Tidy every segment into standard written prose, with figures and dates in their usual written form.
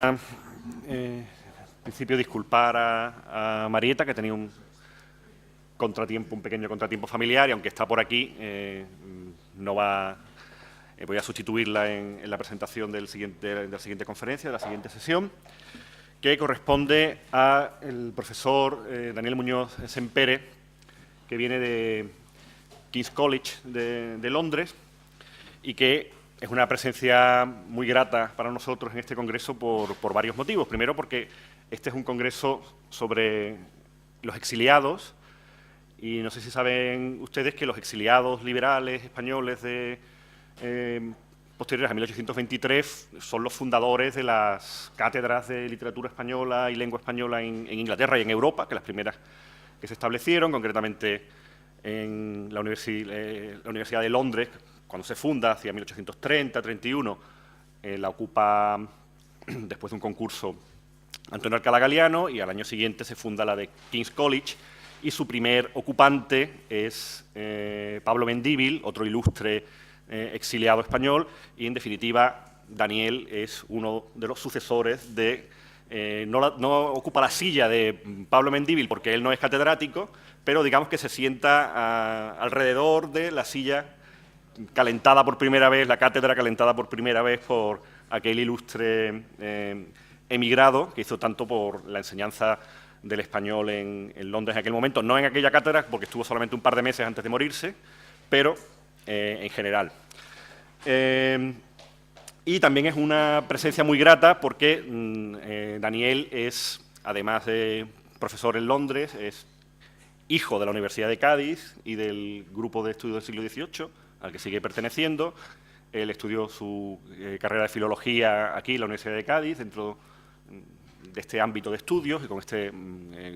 En principio, disculpar a Marieta, que tenía un pequeño contratiempo familiar, y aunque está por aquí, no va. Voy a sustituirla en la presentación de la siguiente conferencia, de la siguiente sesión, que corresponde al profesor Daniel Muñoz Sempere, que viene de King's College de Londres y que es una presencia muy grata para nosotros en este congreso por varios motivos. Primero, porque este es un congreso sobre los exiliados, y no sé si saben ustedes que los exiliados liberales españoles posteriores a 1823 son los fundadores de las cátedras de literatura española y lengua española en Inglaterra y en Europa, que las primeras que se establecieron, concretamente en la Universidad de Londres, cuando se funda, hacia 1830-31, la ocupa, después de un concurso, Antonio Alcalá Galiano, y al año siguiente se funda la de King's College, y su primer ocupante es Pablo Mendívil, otro ilustre exiliado español, y en definitiva Daniel es uno de los sucesores de... no ocupa la silla de Pablo Mendívil porque él no es catedrático, pero digamos que se sienta alrededor de la silla calentada por primera vez, la cátedra calentada por primera vez por aquel ilustre emigrado que hizo tanto por la enseñanza del español en Londres en aquel momento, no en aquella cátedra, porque estuvo solamente un par de meses antes de morirse, pero en general. Y también es una presencia muy grata porque Daniel es, además de profesor en Londres, es hijo de la Universidad de Cádiz y del grupo de estudios del siglo XVIII, al que sigue perteneciendo. Él estudió su carrera de filología aquí en la Universidad de Cádiz, dentro de este ámbito de estudios, y con este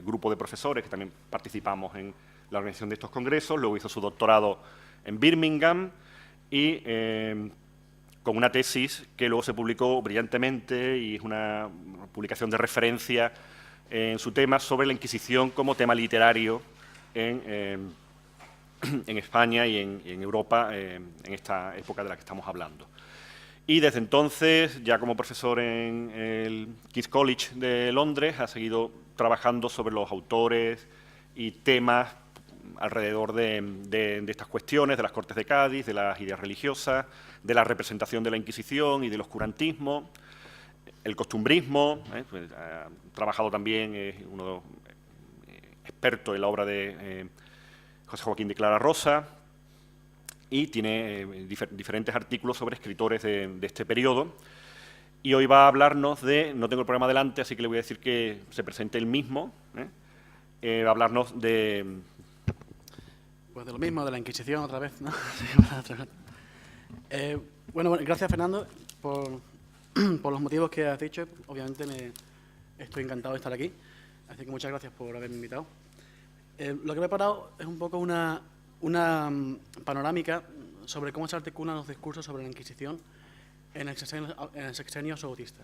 grupo de profesores que también participamos en la organización de estos congresos. Luego hizo su doctorado en Birmingham y con una tesis que luego se publicó brillantemente, y es una publicación de referencia en su tema sobre la Inquisición como tema literario en España y en Europa en esta época de la que estamos hablando. Y desde entonces, ya como profesor en el King's College de Londres, ha seguido trabajando sobre los autores y temas alrededor de estas cuestiones, de las Cortes de Cádiz, de las ideas religiosas, de la representación de la Inquisición y del oscurantismo, el costumbrismo. Pues, ha trabajado también, es uno experto en la obra de José Joaquín de Clara Rosa, y tiene diferentes artículos sobre escritores de este periodo. Y hoy va a hablarnos de, no tengo el programa delante, así que le voy a decir que se presente él mismo, va a hablarnos de... Pues de lo mismo, de la Inquisición otra vez, ¿no? Bueno, gracias, Fernando, por los motivos que has dicho. Obviamente estoy encantado de estar aquí, así que muchas gracias por haberme invitado. Lo que me he preparado es un poco una panorámica sobre cómo se articulan los discursos sobre la Inquisición en el sexenio absolutista.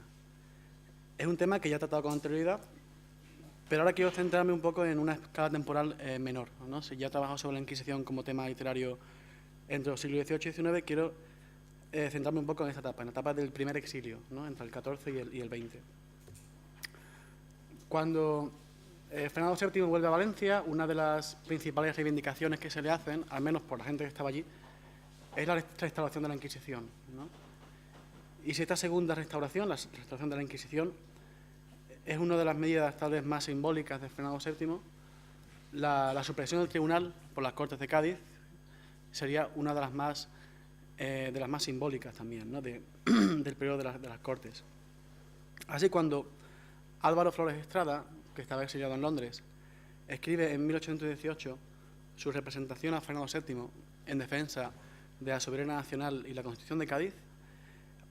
Es un tema que ya he tratado con anterioridad, pero ahora quiero centrarme un poco en una escala temporal menor, ¿no? Si ya he trabajado sobre la Inquisición como tema literario entre los siglos XVIII y XIX, quiero centrarme un poco en esta etapa, en la etapa del primer exilio, ¿no? Entre el XIV y el XX. Cuando Fernando VII vuelve a Valencia, una de las principales reivindicaciones que se le hacen, al menos por la gente que estaba allí, es la restauración de la Inquisición, ¿no? Y si esta segunda restauración, la restauración de la Inquisición, es una de las medidas tal vez más simbólicas de Fernando VII, la supresión del tribunal por las Cortes de Cádiz sería una de las más simbólicas también, ¿no? Del periodo de las Cortes. Así, cuando Álvaro Flores Estrada, que estaba exiliado en Londres, escribe en 1818 su representación a Fernando VII en defensa de la soberanía nacional y la Constitución de Cádiz,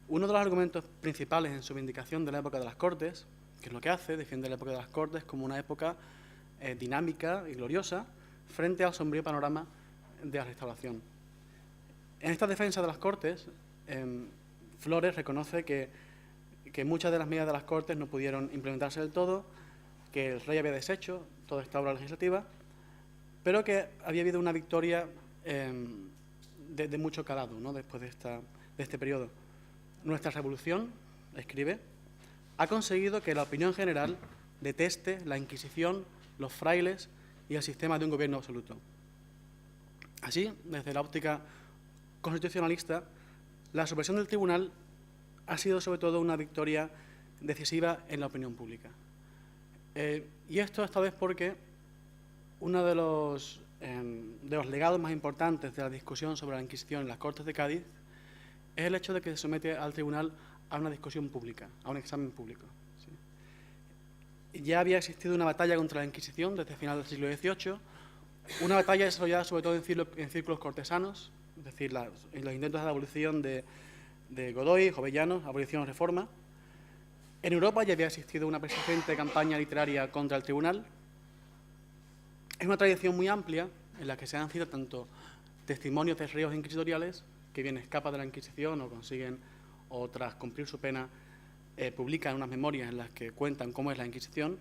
uno de los argumentos principales en su vindicación de la época de las Cortes, que es lo que hace, defiende la época de las Cortes como una época dinámica y gloriosa frente al sombrío panorama de la Restauración. En esta defensa de las Cortes, Flores reconoce que muchas de las medidas de las Cortes no pudieron implementarse del todo, que el rey había deshecho toda esta obra legislativa, pero que había habido una victoria de mucho calado, ¿no? Después de este periodo. Nuestra revolución, escribe, ha conseguido que la opinión general deteste la Inquisición, los frailes y el sistema de un gobierno absoluto. Así, desde la óptica constitucionalista, la supresión del tribunal ha sido sobre todo una victoria decisiva en la opinión pública. Y esto esta vez porque uno de los legados más importantes de la discusión sobre la Inquisición en las Cortes de Cádiz es el hecho de que se somete al tribunal a una discusión pública, a un examen público. ¿Sí? Ya había existido una batalla contra la Inquisición desde el final del siglo XVIII, una batalla desarrollada sobre todo en círculos cortesanos, es decir, en los intentos de abolición de Godoy, Jovellanos, abolición o reforma. En Europa ya había existido una persistente campaña literaria contra el tribunal. Es una tradición muy amplia en la que se han citado tanto testimonios de reos inquisitoriales que bien escapan de la Inquisición o consiguen, o tras cumplir su pena, publican unas memorias en las que cuentan cómo es la Inquisición,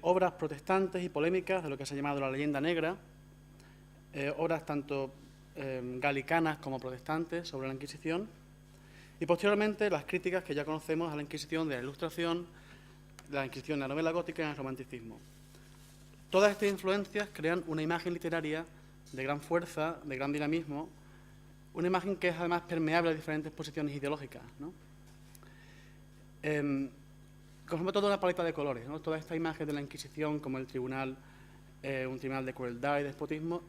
obras protestantes y polémicas de lo que se ha llamado la leyenda negra, obras tanto galicanas como protestantes sobre la Inquisición, y posteriormente las críticas que ya conocemos a la Inquisición de la Ilustración, de la Inquisición de la novela gótica y el romanticismo. Todas estas influencias crean una imagen literaria de gran fuerza, de gran dinamismo, una imagen que es además permeable a diferentes posiciones ideológicas, ¿no? Conforma toda una paleta de colores, ¿no? Toda esta imagen de la Inquisición como el tribunal, un tribunal de crueldad y despotismo,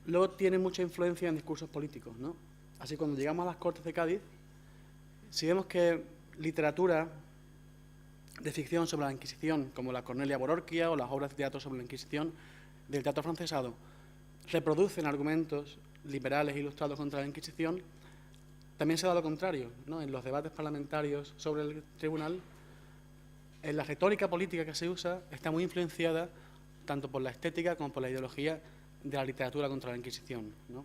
luego tiene mucha influencia en discursos políticos, ¿no? Así, cuando llegamos a las Cortes de Cádiz, si vemos que literatura de ficción sobre la Inquisición, como la Cornelia Bororquia o las obras de teatro sobre la Inquisición del teatro afrancesado, reproducen argumentos liberales ilustrados contra la Inquisición, también se da lo contrario, ¿no? En los debates parlamentarios sobre el tribunal, en la retórica política que se usa está muy influenciada tanto por la estética como por la ideología de la literatura contra la Inquisición, ¿no?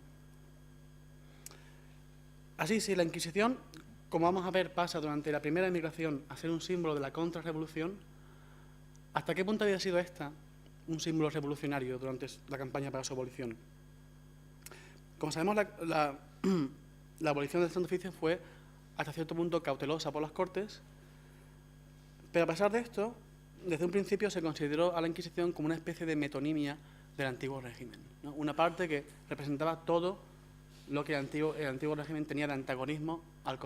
Así, si la Inquisición, como vamos a ver, pasa durante la primera emigración a ser un símbolo de la contrarrevolución, ¿hasta qué punto había sido esta un símbolo revolucionario durante la campaña para su abolición? Como sabemos, la abolición del Santo Oficio fue hasta cierto punto cautelosa por las Cortes, pero a pesar de esto, desde un principio se consideró a la Inquisición como una especie de metonimia del antiguo régimen, ¿no? Una parte que representaba todo lo que el antiguo régimen tenía de antagonismo al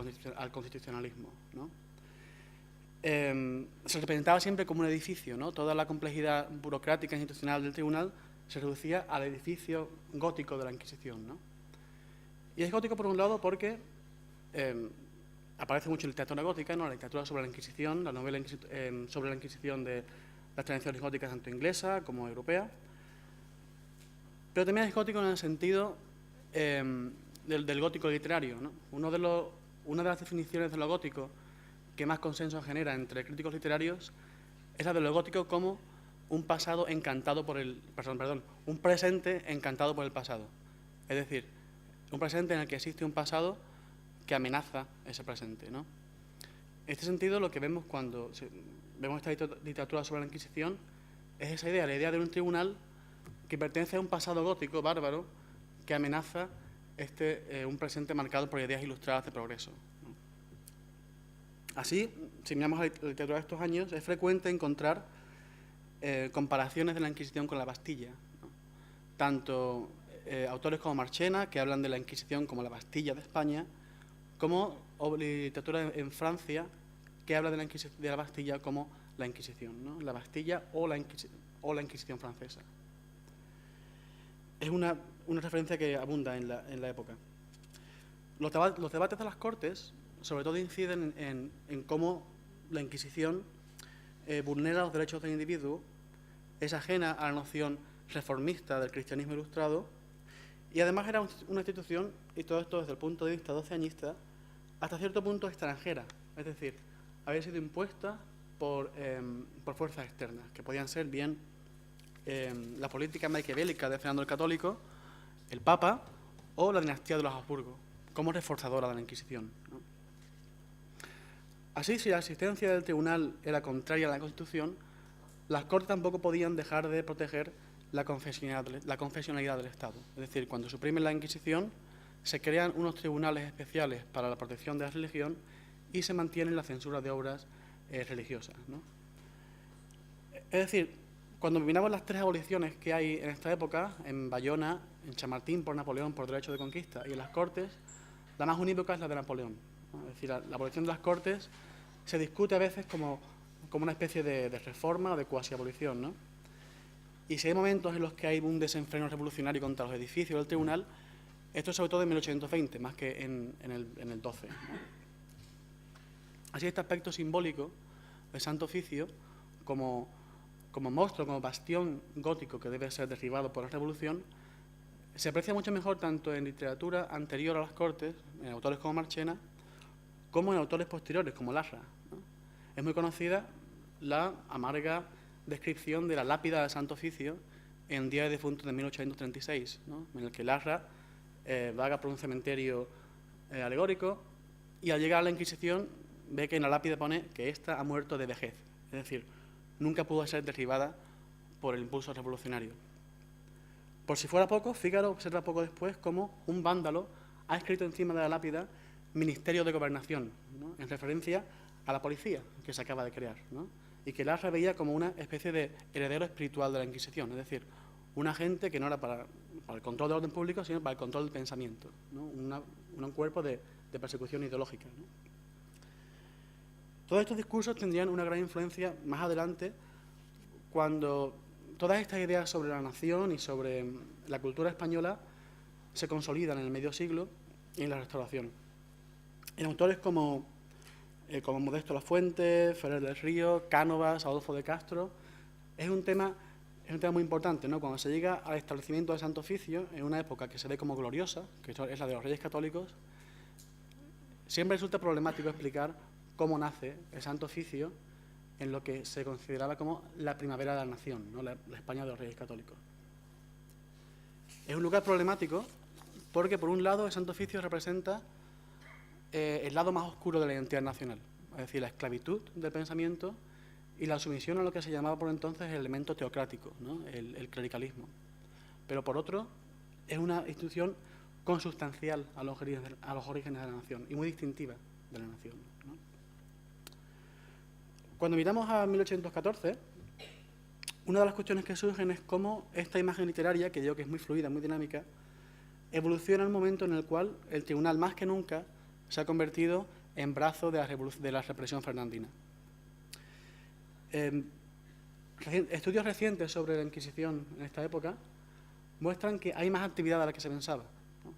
constitucionalismo, ¿no? Se representaba siempre como un edificio, ¿no? Toda la complejidad burocrática e institucional del tribunal se reducía al edificio gótico de la Inquisición, ¿no? Y es gótico por un lado porque aparece mucho en la literatura gótica, ¿no? La literatura sobre la Inquisición, la novela sobre la Inquisición de las tradiciones góticas tanto inglesa como europea, pero también es gótico en el sentido del gótico literario, ¿no? Una de las definiciones de lo gótico que más consenso genera entre críticos literarios es la de lo gótico como un pasado encantado por un presente encantado por el pasado. Es decir, un presente en el que existe un pasado que amenaza ese presente, ¿no? En este sentido, lo que vemos cuando vemos esta literatura sobre la Inquisición es esa idea, la idea de un tribunal que pertenece a un pasado gótico bárbaro que amenaza un presente marcado por ideas ilustradas de progreso, ¿no? Así, si miramos la literatura de estos años, es frecuente encontrar comparaciones de la Inquisición con la Bastilla, ¿no? Tanto autores como Marchena, que hablan de la Inquisición como la Bastilla de España, como literatura en Francia, que habla de la Bastilla como la Inquisición, ¿no? La Bastilla o la Inquisición francesa. Es una referencia que abunda en la época. Los debates de las Cortes, sobre todo, inciden en cómo la Inquisición vulnera los derechos del individuo, es ajena a la noción reformista del cristianismo ilustrado, y además era una institución, y todo esto desde el punto de vista doceañista, hasta cierto punto extranjera, es decir, había sido impuesta por fuerzas externas, que podían ser bien la política maquiavélica de Fernando el Católico, el Papa o la dinastía de los Habsburgo, como reforzadora de la Inquisición, ¿no? Así, si la existencia del tribunal era contraria a la Constitución, las Cortes tampoco podían dejar de proteger la confesionalidad del Estado. Es decir, cuando suprimen la Inquisición, se crean unos tribunales especiales para la protección de la religión y se mantiene la censura de obras religiosas, ¿no? Es decir, cuando miramos las tres aboliciones que hay en esta época, en Bayona, en Chamartín por Napoleón por derecho de conquista y en las Cortes, la más unívoca es la de Napoleón, ¿no? Es decir, la abolición de las Cortes se discute a veces como una especie de reforma o de cuasi-abolición, ¿no? Y si hay momentos en los que hay un desenfreno revolucionario contra los edificios del tribunal, esto es sobre todo en 1820, más que en el 12, ¿no? Así, este aspecto simbólico del Santo Oficio, como monstruo, como bastión gótico que debe ser derribado por la Revolución, se aprecia mucho mejor tanto en literatura anterior a las Cortes, en autores como Marchena, como en autores posteriores, como Larra, ¿no? Es muy conocida la amarga descripción de la lápida del Santo Oficio en Día de Difuntos de 1836, ¿no? En el que Larra vaga por un cementerio alegórico y al llegar a la Inquisición ve que en la lápida pone que ésta ha muerto de vejez, es decir, nunca pudo ser derribada por el impulso revolucionario. Por si fuera poco, Fígaro observa poco después cómo un vándalo ha escrito encima de la lápida Ministerio de Gobernación, ¿no? En referencia a la policía que se acaba de crear, ¿no? Y que Larra veía como una especie de heredero espiritual de la Inquisición, es decir, un agente que no era para el control del orden público, sino para el control del pensamiento, ¿no? Un cuerpo de persecución ideológica, ¿no? Todos estos discursos tendrían una gran influencia más adelante cuando todas estas ideas sobre la nación y sobre la cultura española se consolidan en el medio siglo y en la Restauración. En autores como Modesto Lafuente, Ferrer del Río, Cánovas, Adolfo de Castro, es un tema muy importante, ¿no? Cuando se llega al establecimiento del Santo Oficio, en una época que se ve como gloriosa, que es la de los Reyes Católicos, siempre resulta problemático explicar cómo nace el Santo Oficio en lo que se consideraba como la primavera de la nación, ¿no? La España de los Reyes Católicos. Es un lugar problemático porque, por un lado, el Santo Oficio representa el lado más oscuro de la identidad nacional, es decir, la esclavitud del pensamiento y la sumisión a lo que se llamaba por entonces el elemento teocrático, ¿no? El clericalismo. Pero, por otro, es una institución consustancial a los orígenes de la nación y muy distintiva de la nación, ¿no? Cuando miramos a 1814, una de las cuestiones que surgen es cómo esta imagen literaria, que digo que es muy fluida, muy dinámica, evoluciona en el momento en el cual el tribunal, más que nunca, se ha convertido en brazo de la represión fernandina. Estudios recientes sobre la Inquisición en esta época muestran que hay más actividad de la que se pensaba, ¿no?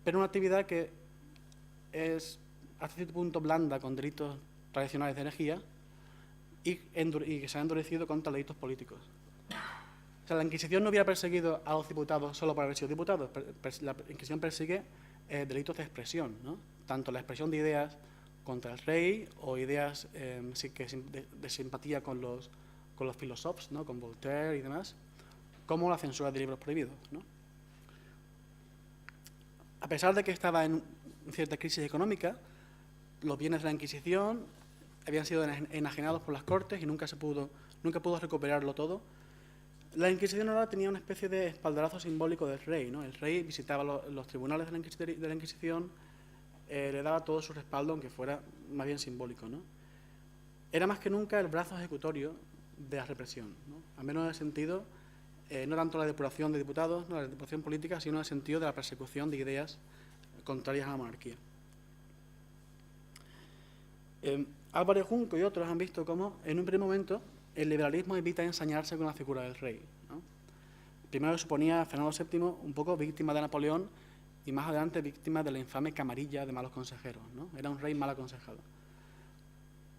Pero una actividad que es hasta cierto punto blanda con delitos tradicionales de herejía y que se ha endurecido contra delitos políticos. O sea, la Inquisición no hubiera perseguido a los diputados solo por haber sido diputados. La Inquisición persigue delitos de expresión, ¿no? Tanto la expresión de ideas contra el rey o ideas de simpatía con los filósofos, ¿no? Con Voltaire y demás, como la censura de libros prohibidos, ¿no? A pesar de que estaba en cierta crisis económica, los bienes de la Inquisición habían sido enajenados por las Cortes y nunca pudo recuperarlo todo. La Inquisición ahora tenía una especie de espaldarazo simbólico del rey, ¿no? El rey visitaba los tribunales de la Inquisición, le daba todo su respaldo, aunque fuera más bien simbólico, ¿no? Era más que nunca el brazo ejecutorio de la represión, ¿no? Al menos en el sentido, no tanto la depuración de diputados, no la depuración política, sino en el sentido de la persecución de ideas contrarias a la monarquía. Álvarez Junco y otros han visto cómo, en un primer momento, el liberalismo evita ensañarse con la figura del rey, ¿no? Primero suponía a Fernando VII un poco víctima de Napoleón y más adelante víctima de la infame camarilla de malos consejeros, ¿no? Era un rey mal aconsejado.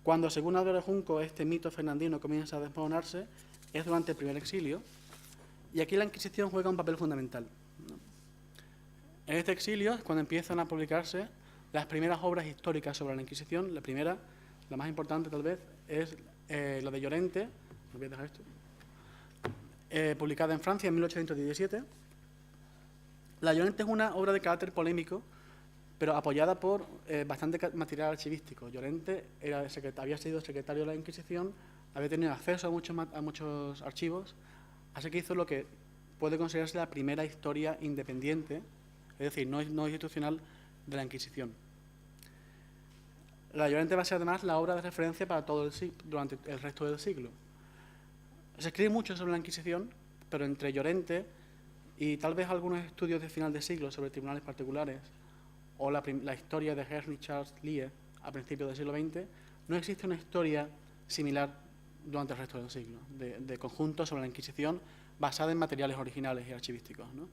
Cuando, según Álvarez Junco, este mito fernandino comienza a desmoronarse, es durante el primer exilio, y aquí la Inquisición juega un papel fundamental, ¿no? En este exilio es cuando empiezan a publicarse las primeras obras históricas sobre la Inquisición. La primera, la más importante tal vez, es la de Llorente, voy a dejar esto, publicada en Francia en 1817. La Llorente es una obra de carácter polémico, pero apoyada por bastante material archivístico. Llorente había sido secretario de la Inquisición, había tenido acceso a muchos archivos, así que hizo lo que puede considerarse la primera historia independiente, es decir, no institucional, de la Inquisición. La Llorente va a ser además la obra de referencia para todo durante el resto del siglo. Se escribe mucho sobre la Inquisición, pero entre Llorente y tal vez algunos estudios de final de siglo sobre tribunales particulares o la historia de Henry Charles Lee a principios del siglo XX, no existe una historia similar durante el resto del siglo, de conjunto sobre la Inquisición basada en materiales originales y archivísticos, ¿no?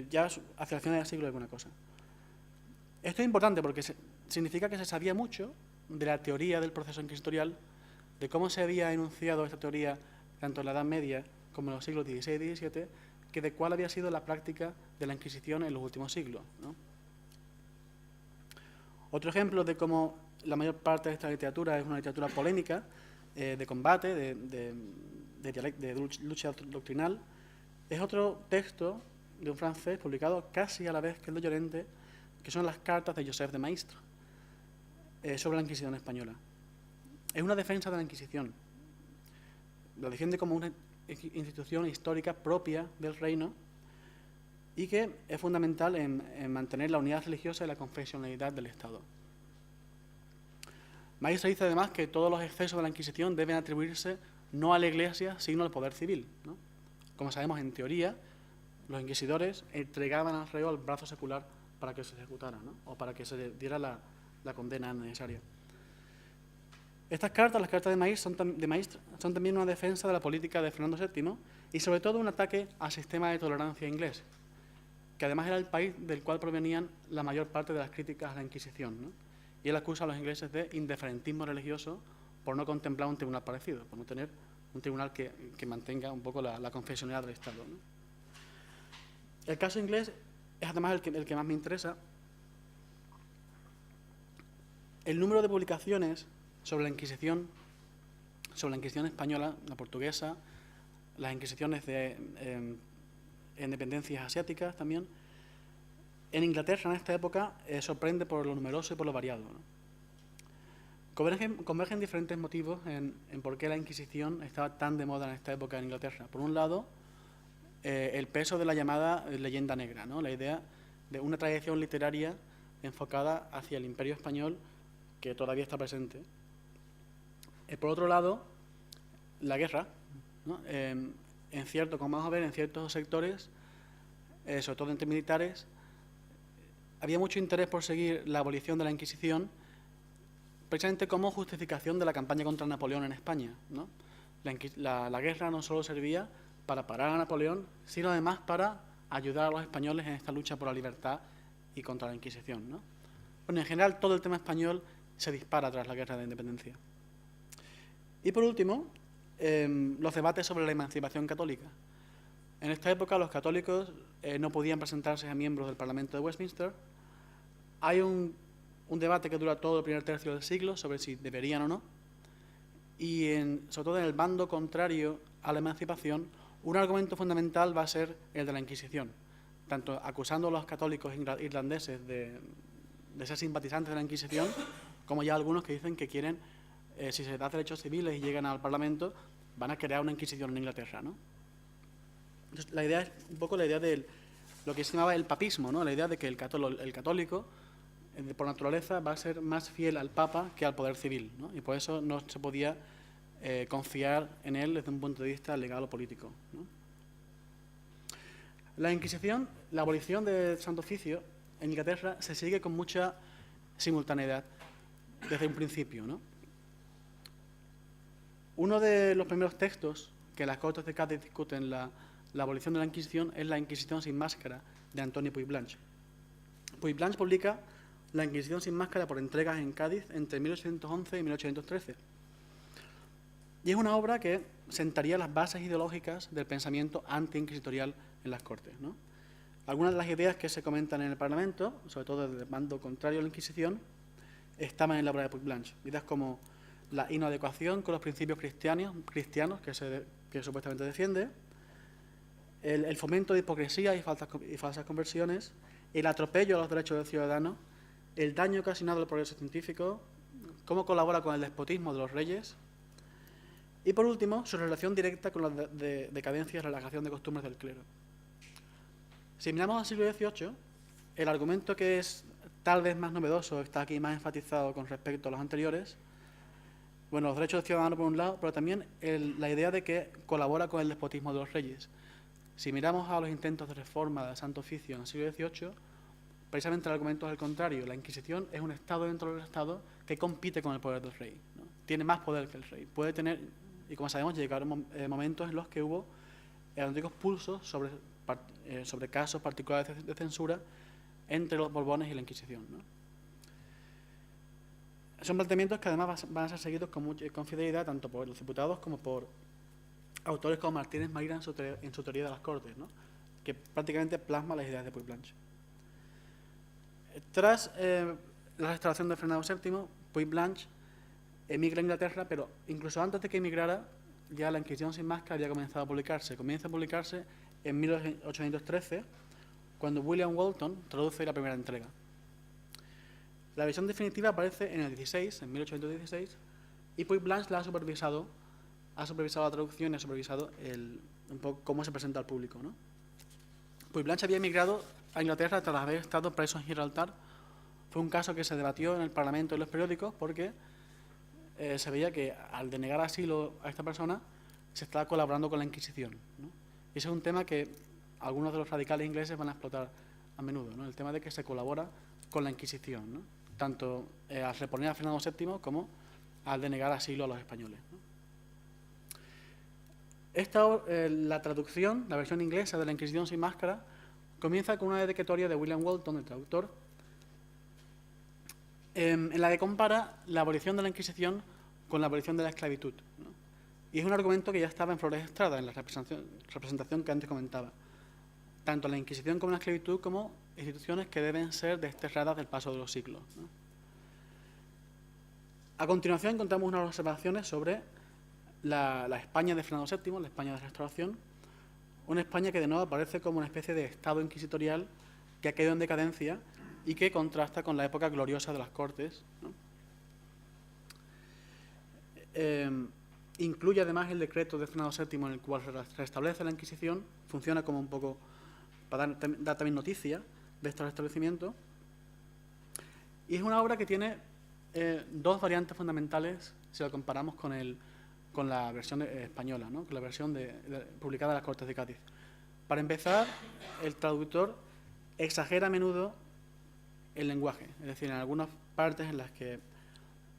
Ya hacia el final del siglo hay alguna cosa. Esto es importante porque significa que se sabía mucho de la teoría del proceso inquisitorial, de cómo se había enunciado esta teoría tanto en la Edad Media como en los siglos XVI y XVII, que de cuál había sido la práctica de la Inquisición en los últimos siglos, ¿no? Otro ejemplo de cómo la mayor parte de esta literatura es una literatura polémica, de combate, de lucha doctrinal, es otro texto de un francés publicado casi a la vez que el de Llorente, que son las cartas de Joseph de Maistre sobre la Inquisición española. Es una defensa de la Inquisición. La defiende como una institución histórica propia del reino y que es fundamental en mantener la unidad religiosa y la confesionalidad del Estado. Maistre dice además que todos los excesos de la Inquisición deben atribuirse no a la Iglesia, sino al poder civil, ¿no? Como sabemos, en teoría, los inquisidores entregaban al reo al brazo secular para que se ejecutara, ¿no? O para que se le diera la condena necesaria. Estas cartas, las cartas de Maistre, son también una defensa de la política de Fernando VII y sobre todo un ataque al sistema de tolerancia inglés, que además era el país del cual provenían la mayor parte de las críticas a la Inquisición, ¿no? Y él acusa a los ingleses de indiferentismo religioso por no contemplar un tribunal parecido, por no tener un tribunal que mantenga un poco la confesionalidad del Estado, ¿no? El caso inglés es además el que más me interesa. El número de publicaciones sobre la Inquisición española, la portuguesa, las Inquisiciones de independencias asiáticas también, en Inglaterra en esta época sorprende por lo numeroso y por lo variado, ¿no? Convergen diferentes motivos en por qué la Inquisición estaba tan de moda en esta época en Inglaterra. Por un lado, el peso de la llamada leyenda negra, ¿no? La idea de una tradición literaria enfocada hacia el Imperio Español que todavía está presente. Por otro lado, la guerra, ¿no? Como vamos a ver, en ciertos sectores, sobre todo entre militares, había mucho interés por seguir la abolición de la Inquisición, precisamente como justificación de la campaña contra Napoleón en España, ¿no? La guerra no solo servía para parar a Napoleón, sino además para ayudar a los españoles en esta lucha por la libertad y contra la Inquisición, ¿no? Bueno, en general, todo el tema español se dispara tras la Guerra de Independencia. Y por último, los debates sobre la emancipación católica. En esta época, los católicos no podían presentarse a miembros del Parlamento de Westminster. Hay un debate que dura todo el primer tercio del siglo sobre si deberían o no. Y sobre todo en el bando contrario a la emancipación, un argumento fundamental va a ser el de la Inquisición, tanto acusando a los católicos irlandeses de ser simpatizantes de la Inquisición, como ya algunos que dicen que quieren, si se da derechos civiles y llegan al Parlamento, van a crear una Inquisición en Inglaterra, ¿no? Entonces, la idea es un poco la idea de lo que se llamaba el papismo, ¿no? La idea de que el católico, por naturaleza, va a ser más fiel al Papa que al poder civil, ¿no? Y por eso no se podía confiar en él desde un punto de vista legal o político, ¿no? La Inquisición, la abolición del Santo Oficio en Inglaterra se sigue con mucha simultaneidad desde un principio, ¿no? Uno de los primeros textos que las Cortes de Cádiz discuten la abolición de la Inquisición es la Inquisición sin máscara de Antonio Puig-Blanch. Puig-Blanch publica la Inquisición sin máscara por entregas en Cádiz entre 1811 y 1813. Y es una obra que sentaría las bases ideológicas del pensamiento anti-inquisitorial en las Cortes, ¿no? Algunas de las ideas que se comentan en el Parlamento, sobre todo desde el bando contrario a la Inquisición, estaban en la obra de Puig-Blanch. Ideas como la inadecuación con los principios cristianos que supuestamente defiende, el fomento de hipocresía y falsas conversiones, el atropello a los derechos del ciudadano, el daño ocasionado al progreso científico, cómo colabora con el despotismo de los reyes y, por último, su relación directa con la decadencia y relajación de costumbres del clero. Si miramos al siglo XVIII, el argumento que es tal vez más novedoso, está aquí más enfatizado con respecto a los anteriores. Bueno, los derechos del ciudadano por un lado, pero también la idea de que colabora con el despotismo de los reyes. Si miramos a los intentos de reforma del Santo Oficio en el siglo XVIII, precisamente el argumento es el contrario. La Inquisición es un Estado dentro del Estado que compite con el poder del rey, ¿no? Tiene más poder que el rey. Puede tener, y como sabemos, llegaron momentos en los que hubo auténticos pulsos sobre casos particulares de censura entre los Borbones y la Inquisición, ¿no? Son planteamientos que además van a ser seguidos con fidelidad tanto por los diputados como por autores como Martínez Marina en su teoría de las Cortes, ¿no? Que prácticamente plasma las ideas de Puig-Blanch. Tras la restauración de Fernando VII, Puig-Blanch emigra a Inglaterra, pero incluso antes de que emigrara, ya la Inquisición sin máscara había comenzado a publicarse. Comienza a publicarse en 1813, cuando William Walton traduce la primera entrega. La versión definitiva aparece en el 16, en 1816, y Puig-Blanch la ha supervisado la traducción y ha supervisado un poco cómo se presenta al público, ¿no? Puig-Blanch había emigrado a Inglaterra tras haber estado preso en Gibraltar. Fue un caso que se debatió en el Parlamento y en los periódicos porque se veía que al denegar asilo a esta persona se estaba colaborando con la Inquisición, ¿no? Y ese es un tema que algunos de los radicales ingleses van a explotar a menudo, ¿no? El tema de que se colabora con la Inquisición, ¿no? Tanto al reponer a Fernando VII como al denegar asilo a los españoles, ¿no? La traducción, la versión inglesa de la Inquisición sin máscara, comienza con una dedicatoria de William Walton, el traductor, en la que compara la abolición de la Inquisición con la abolición de la esclavitud, ¿no? Y es un argumento que ya estaba en Flores Estrada, en la representación que antes comentaba. Tanto la Inquisición como la esclavitud como instituciones que deben ser desterradas del paso de los siglos, ¿no? A continuación encontramos unas observaciones sobre la España de Fernando VII, la España de Restauración, una España que de nuevo aparece como una especie de Estado inquisitorial que ha caído en decadencia y que contrasta con la época gloriosa de las Cortes, ¿no? Incluye además el decreto de Fernando VII en el cual se restablece la Inquisición, funciona como un poco para dar también noticia de estos restablecimientos, y es una obra que tiene dos variantes fundamentales si lo comparamos con la versión española, ¿no? Con la versión publicada en las Cortes de Cádiz. Para empezar, el traductor exagera a menudo el lenguaje, es decir, en algunas partes en las que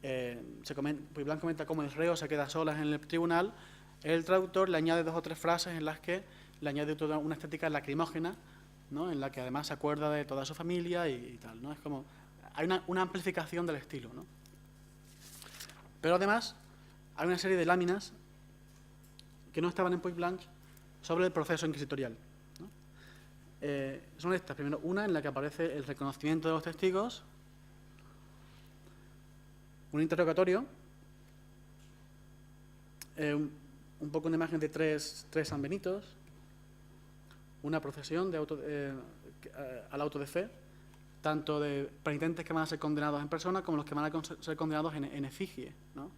Puig-Blanch comenta cómo el reo se queda a solas en el tribunal, el traductor le añade 2 o 3 frases en las que le añade toda una estética lacrimógena, ¿no? En la que además se acuerda de toda su familia y tal, ¿no? Es como hay una amplificación del estilo, ¿no? Pero además hay una serie de láminas que no estaban en Puig-Blanch sobre el proceso inquisitorial, ¿no? Son estas. Primero, una en la que aparece el reconocimiento de los testigos, un interrogatorio, un poco una imagen de tres sanbenitos, una procesión al auto de fe, tanto de penitentes que van a ser condenados en persona como los que van a ser condenados en efigie, ¿no?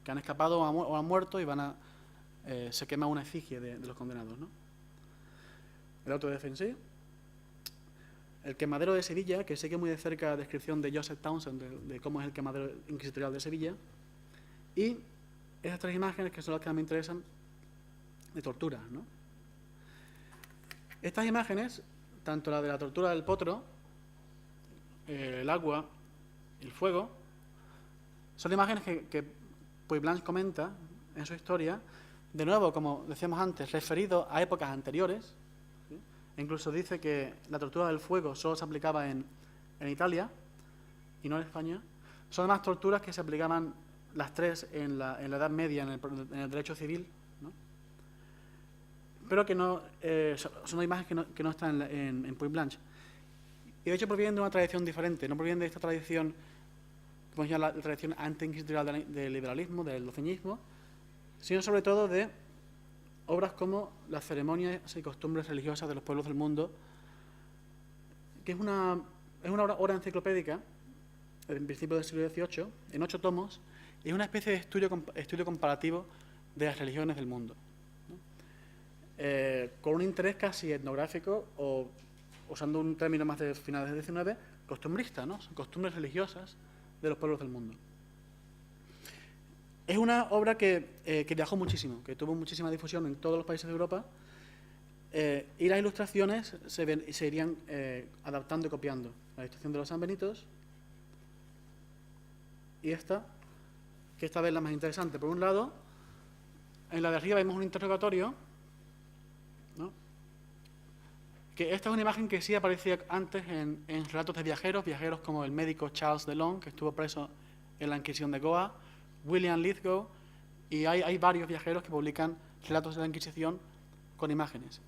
Que han escapado o han muerto y se quema una efigie de los condenados, ¿no? El auto de fe en sí. El quemadero de Sevilla, que sigue muy de cerca la descripción de Joseph Townsend de cómo es el quemadero inquisitorial de Sevilla. Y esas 3 imágenes que son las que me interesan de tortura, ¿no? Estas imágenes, tanto la de la tortura del potro, el agua, el fuego, son imágenes que Puig-Blanch comenta en su historia, de nuevo, como decíamos antes, referido a épocas anteriores. ¿Sí? Incluso dice que la tortura del fuego solo se aplicaba en Italia y no en España. Son además torturas que se aplicaban las 3 en la Edad Media en el derecho civil, ¿no? Pero que no son imágenes que no están en Puig-Blanch. Y de hecho provienen de una tradición diferente, no provienen de esta tradición, como ya la tradición anti-inquisitorial del liberalismo, del doceñismo, sino sobre todo de obras como las ceremonias y costumbres religiosas de los pueblos del mundo, que es una obra enciclopédica, en principio del siglo XVIII, en 8 tomos, y es una especie de estudio comparativo de las religiones del mundo, ¿no? Con un interés casi etnográfico, o usando un término más de finales del XIX, costumbrista, ¿no? Son costumbres religiosas de los pueblos del mundo. Es una obra que viajó muchísimo, que tuvo muchísima difusión en todos los países de Europa, y las ilustraciones se irían adaptando y copiando. La ilustración de los sanbenitos y esta, que esta vez es la más interesante. Por un lado, en la de arriba vemos un interrogatorio, ¿no? Que esta es una imagen que sí aparecía antes en relatos de viajeros como el médico Charles Delon, que estuvo preso en la Inquisición de Goa, William Lithgow, y hay varios viajeros que publican relatos de la Inquisición con imágenes.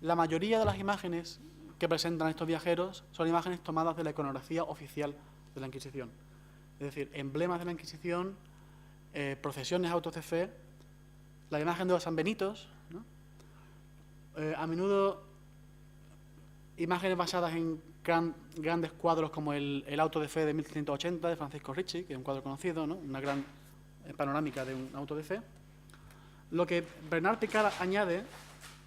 La mayoría de las imágenes que presentan estos viajeros son imágenes tomadas de la iconografía oficial de la Inquisición. Es decir, emblemas de la Inquisición, procesiones, autos de fe, la imagen de los sanbenitos, ¿no? A menudo imágenes basadas en grandes cuadros como el auto de fe de 1380 de Francisco Ricci, que es un cuadro conocido, ¿no? Una gran panorámica de un auto de fe. Lo que Bernard Picard añade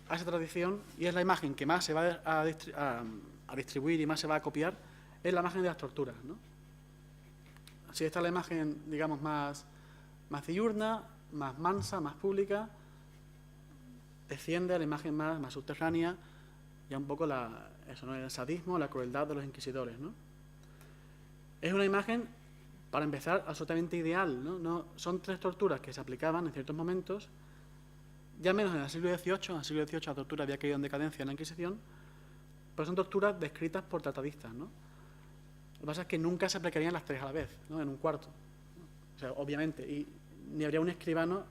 a esa tradición, y es la imagen que más se va a distribuir y más se va a copiar, es la imagen de las torturas, ¿no? Así está la imagen, digamos, más diurna, más mansa, más pública, desciende a la imagen más subterránea, ya un poco eso, ¿no? El sadismo, la crueldad de los inquisidores, ¿no? Es una imagen, para empezar, absolutamente ideal, ¿no? Son 3 torturas que se aplicaban en ciertos momentos, ya menos en el siglo XVIII. En el siglo XVIII la tortura había caído en decadencia en la Inquisición, pero son torturas descritas por tratadistas, ¿no? Lo que pasa es que nunca se aplicarían las 3 a la vez, ¿no? En un cuarto, ¿no? O sea, obviamente, y ni habría un escribano,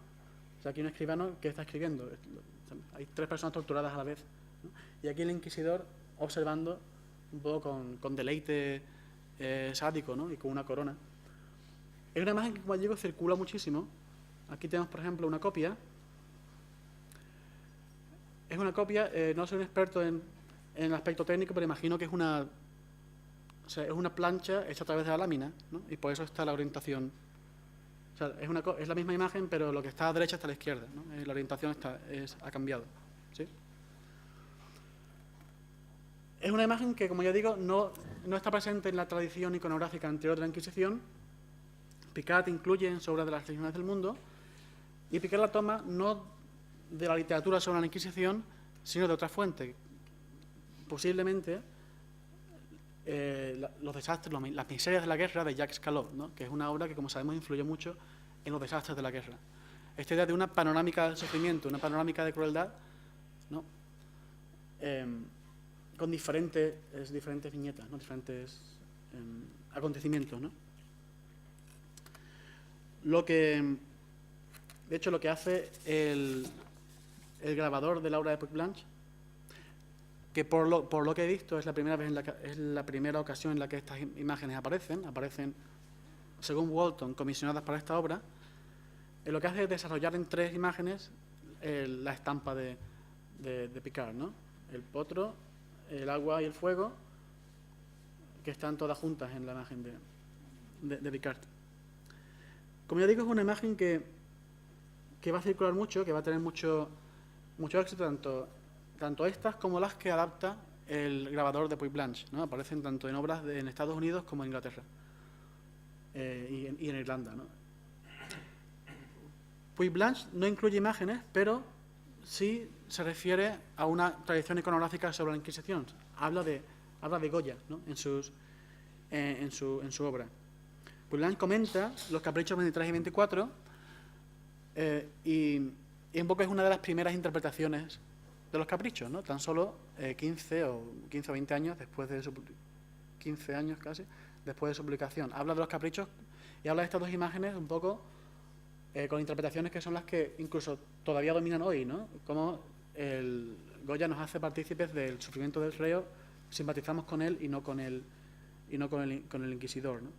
o sea, aquí un escribano que está escribiendo. Hay 3 personas torturadas a la vez, ¿no? Y aquí el inquisidor observando un poco con deleite sádico, ¿no? Y con una corona. Es una imagen que, como digo, circula muchísimo. Aquí tenemos, por ejemplo, una copia. Es una copia, no soy un experto en el aspecto técnico, pero imagino que es una plancha hecha a través de la lámina, ¿no? Y por eso está la orientación. O sea, es la misma imagen, pero lo que está a la derecha está a la izquierda, ¿no? La orientación ha cambiado, ¿sí? Es una imagen que, como ya digo, no está presente en la tradición iconográfica anterior de la Inquisición. Picard incluye en su obra de las religiones del mundo, y Picard la toma no de la literatura sobre la Inquisición, sino de otra fuente. Posiblemente los desastres, las miserias de la guerra de Jacques Callot, ¿no? Que es una obra que, como sabemos, influyó mucho en los desastres de la guerra. Esta idea de una panorámica del sufrimiento, una panorámica de crueldad, ¿no? Con diferentes viñetas, ¿no? Diferentes acontecimientos, ¿no? De hecho, lo que hace el grabador de la obra de Puig Blanch, que por lo que he visto es la primera ocasión en la que estas imágenes aparecen, según Walton, comisionadas para esta obra, lo que hace es desarrollar en 3 imágenes la estampa de Picard, ¿no? El potro, el agua y el fuego, que están todas juntas en la imagen de Picard. Como ya digo, es una imagen que va a circular mucho, que va a tener mucho éxito, tanto estas como las que adapta el grabador de Puig Blanch, ¿no? Aparecen tanto en obras en Estados Unidos como en Inglaterra y en Irlanda, ¿no? Puig Blanch no incluye imágenes, pero sí se refiere a una tradición iconográfica sobre la Inquisición. Habla de Goya, ¿no? en su obra. Puig Blanch comenta los caprichos 23 y 24 y un poco es una de las primeras interpretaciones de los caprichos, ¿no? Tan solo 15 o 20 años después de 15 años casi después de su publicación. Habla de los caprichos y habla de estas 2 imágenes un poco con interpretaciones que son las que incluso todavía dominan hoy, ¿no? Como Goya nos hace partícipes del sufrimiento del reo, simpatizamos con él y no con el inquisidor, ¿no?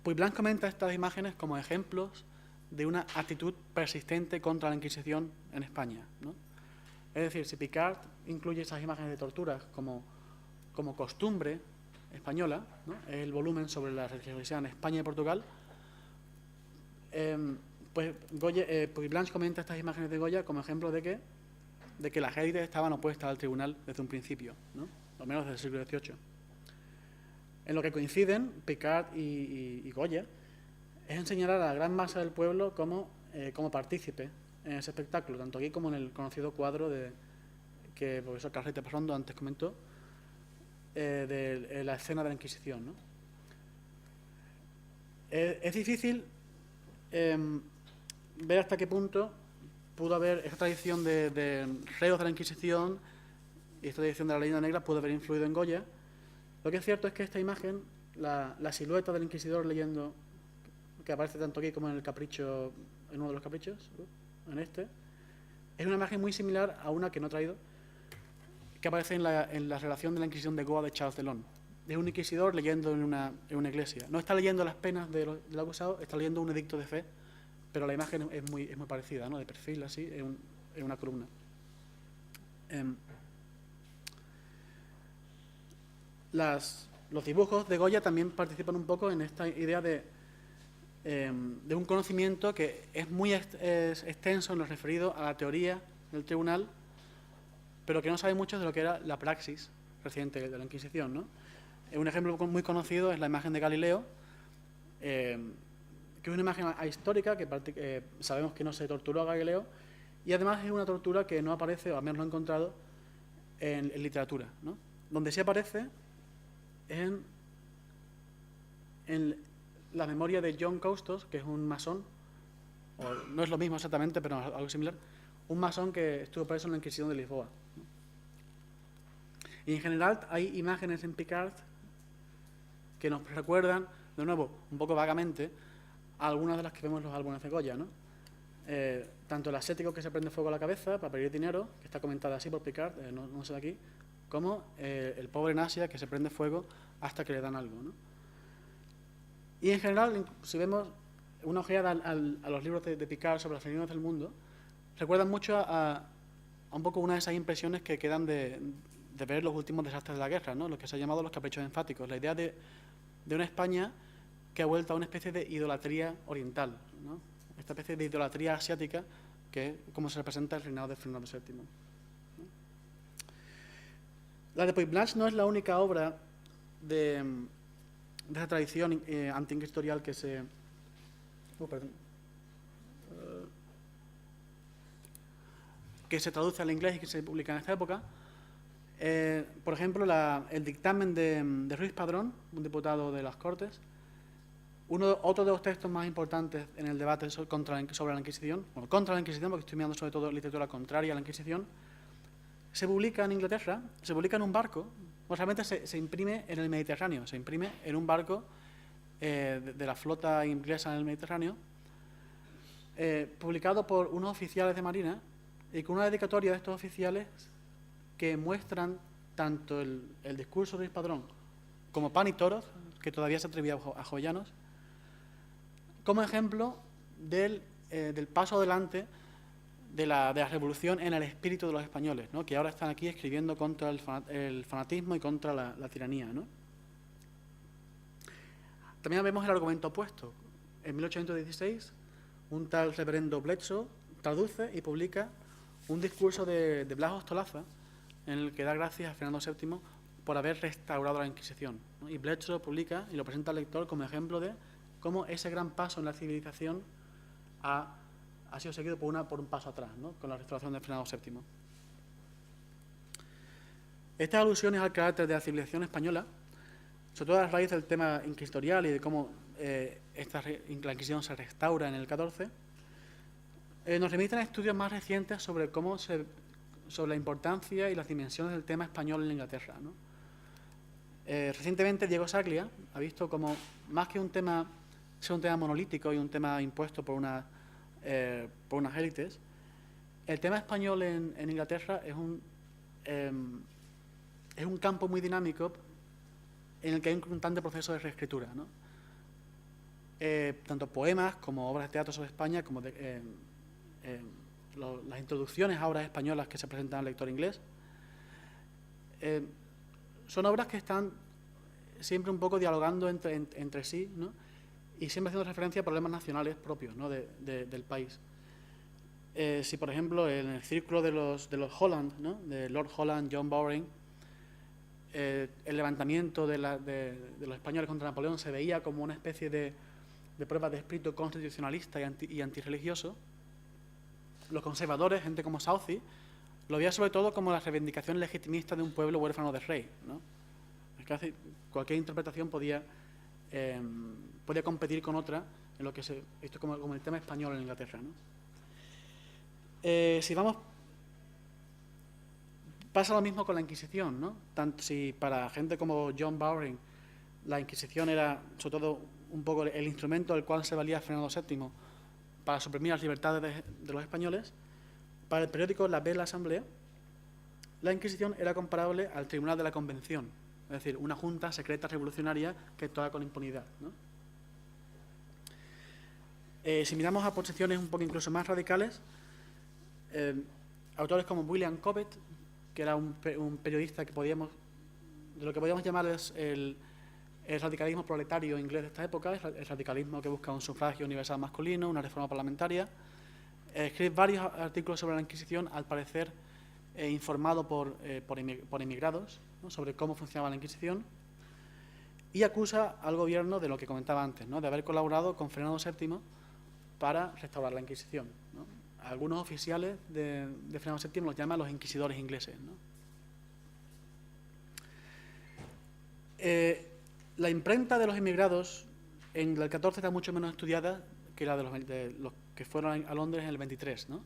Puig Blanch comenta estas imágenes como ejemplos de una actitud persistente contra la Inquisición en España, ¿no? Es decir, si Picard incluye esas imágenes de torturas como costumbre española, ¿no? Es el volumen sobre la religiosidad en España y Portugal, pues Puig Blanch comenta estas imágenes de Goya como ejemplo de que las élites estaban opuestas al tribunal desde un principio, ¿no? Al menos desde el siglo XVIII. En lo que coinciden Picard y Goya es en señalar a la gran masa del pueblo como partícipe en ese espectáculo, tanto aquí como en el conocido cuadro que el profesor Carrete Parrondo antes comentó, de la escena de la Inquisición, ¿no? Es difícil ver hasta qué punto pudo haber esta tradición de reos de la Inquisición y esta tradición de la leyenda negra pudo haber influido en Goya. Lo que es cierto es que esta imagen, la silueta del inquisidor leyendo, que aparece tanto aquí como en el capricho, en uno de los caprichos, en este, es una imagen muy similar a una que no he traído, que aparece en la relación de la Inquisición de Goa de Charles Delon. Es un inquisidor leyendo en una iglesia. No está leyendo las penas del acusado, está leyendo un edicto de fe, pero la imagen es muy parecida, ¿no? De perfil, así, en una columna. Los dibujos de Goya también participan un poco en esta idea de un conocimiento que es muy extenso en lo referido a la teoría del tribunal, pero que no sabe mucho de lo que era la praxis reciente de la Inquisición, ¿no? Un ejemplo muy conocido es la imagen de Galileo, que es una imagen ahistórica, que sabemos que no se torturó a Galileo, y además es una tortura que no aparece, o al menos no he encontrado, en literatura, ¿no? Donde sí aparece en la memoria de John Custos, que es un masón, o no es lo mismo exactamente, pero algo similar, un masón que estuvo preso en la Inquisición de Lisboa. Y en general hay imágenes en Picard que nos recuerdan, de nuevo, un poco vagamente, a algunas de las que vemos en los álbumes de Goya, ¿no? Tanto el ascético que se prende fuego a la cabeza para pedir dinero, que está comentada así por Picard, no se ve aquí, como el pobre en Asia que se prende fuego hasta que le dan algo, ¿no? Y en general, si vemos una ojeada a los libros de Picard sobre las religiones del mundo, recuerdan mucho a un poco una de esas impresiones que quedan de ver los últimos desastres de la guerra, ¿no? Lo que se ha llamado los caprichos enfáticos, la idea de una España que ha vuelto a una especie de idolatría oriental, ¿no? Esta especie de idolatría asiática que es como se representa el reinado de Fernando VII, ¿no? La de Puig Blanch no es la única obra de esa tradición anti-inquisitorial que se... que se traduce al inglés y que se publica en esta época. Por ejemplo, el dictamen de Ruiz Padrón, un diputado de las Cortes, otro de los textos más importantes en el debate sobre la Inquisición, bueno, contra la Inquisición, porque estoy mirando sobre todo literatura contraria a la Inquisición, se publica en Inglaterra, se publica en un barco, realmente se imprime en el Mediterráneo, se imprime en un barco de la flota inglesa en el Mediterráneo, publicado por unos oficiales de marina y con una dedicatoria de estos oficiales que muestran tanto el discurso de Ruiz Padrón como Pan y Toros, que todavía se atrevía a jovellanos, como ejemplo del paso adelante de la revolución en el espíritu de los españoles, ¿no? Que ahora están aquí escribiendo contra el fanatismo y contra la tiranía, ¿no? También vemos el argumento opuesto. En 1816, un tal reverendo Bledsoe traduce y publica un discurso de Blas Ostolaza en el que da gracias a Fernando VII por haber restaurado la Inquisición, ¿no? Y Bledsoe publica y lo presenta al lector como ejemplo de cómo ese gran paso en la civilización ha sido seguido por un paso atrás, ¿no? Con la restauración de Fernando VII. Estas alusiones al carácter de la civilización española, sobre todo a raíz del tema inquisitorial y de cómo la Inquisición se restaura en el XIV, nos remiten a estudios más recientes sobre sobre la importancia y las dimensiones del tema español en Inglaterra, ¿no? Recientemente Diego Saglia ha visto como, más que un tema monolítico y un tema impuesto por unas élites, el tema español en Inglaterra es un campo muy dinámico en el que hay un constante proceso de reescritura, ¿no? Tanto poemas como obras de teatro sobre España, como las introducciones a obras españolas que se presentan al lector inglés, son obras que están siempre un poco dialogando entre sí, ¿no? Y siempre haciendo referencia a problemas nacionales propios, ¿no? del país. Si, por ejemplo, en el círculo de los Holland, ¿no? De Lord Holland, John Bowring, el levantamiento de los españoles contra Napoleón se veía como una especie de prueba de espíritu constitucionalista y antirreligioso. Los conservadores, gente como Southey, lo veía sobre todo como la reivindicación legitimista de un pueblo huérfano de rey, ¿no? Es que cualquier interpretación podía competir con otra en lo que esto es como el tema español en Inglaterra, ¿no? Si vamos, pasa lo mismo con la Inquisición, ¿no? Tanto si para gente como John Bowring la Inquisición era sobre todo un poco el instrumento del cual se valía Fernando VII para suprimir las libertades de los españoles, para el periódico La Bella Asamblea, la Inquisición era comparable al Tribunal de la Convención, es decir, una junta secreta revolucionaria que actúa con impunidad, ¿no? Si miramos a posiciones un poco incluso más radicales, autores como William Cobbett, que era un periodista de lo que podríamos llamar el radicalismo proletario inglés de esta época, el radicalismo que busca un sufragio universal masculino, una reforma parlamentaria. Escribe varios artículos sobre la Inquisición, al parecer informado por inmigrados, ¿no?, sobre cómo funcionaba la Inquisición, y acusa al gobierno de lo que comentaba antes, ¿no?, de haber colaborado con Fernando VII para restaurar la Inquisición, ¿no? Algunos oficiales de Fernando VII los llaman los inquisidores ingleses, ¿no? La imprenta de los inmigrados en el 14 está mucho menos estudiada que la de los que fueron a Londres en el 23, ¿no?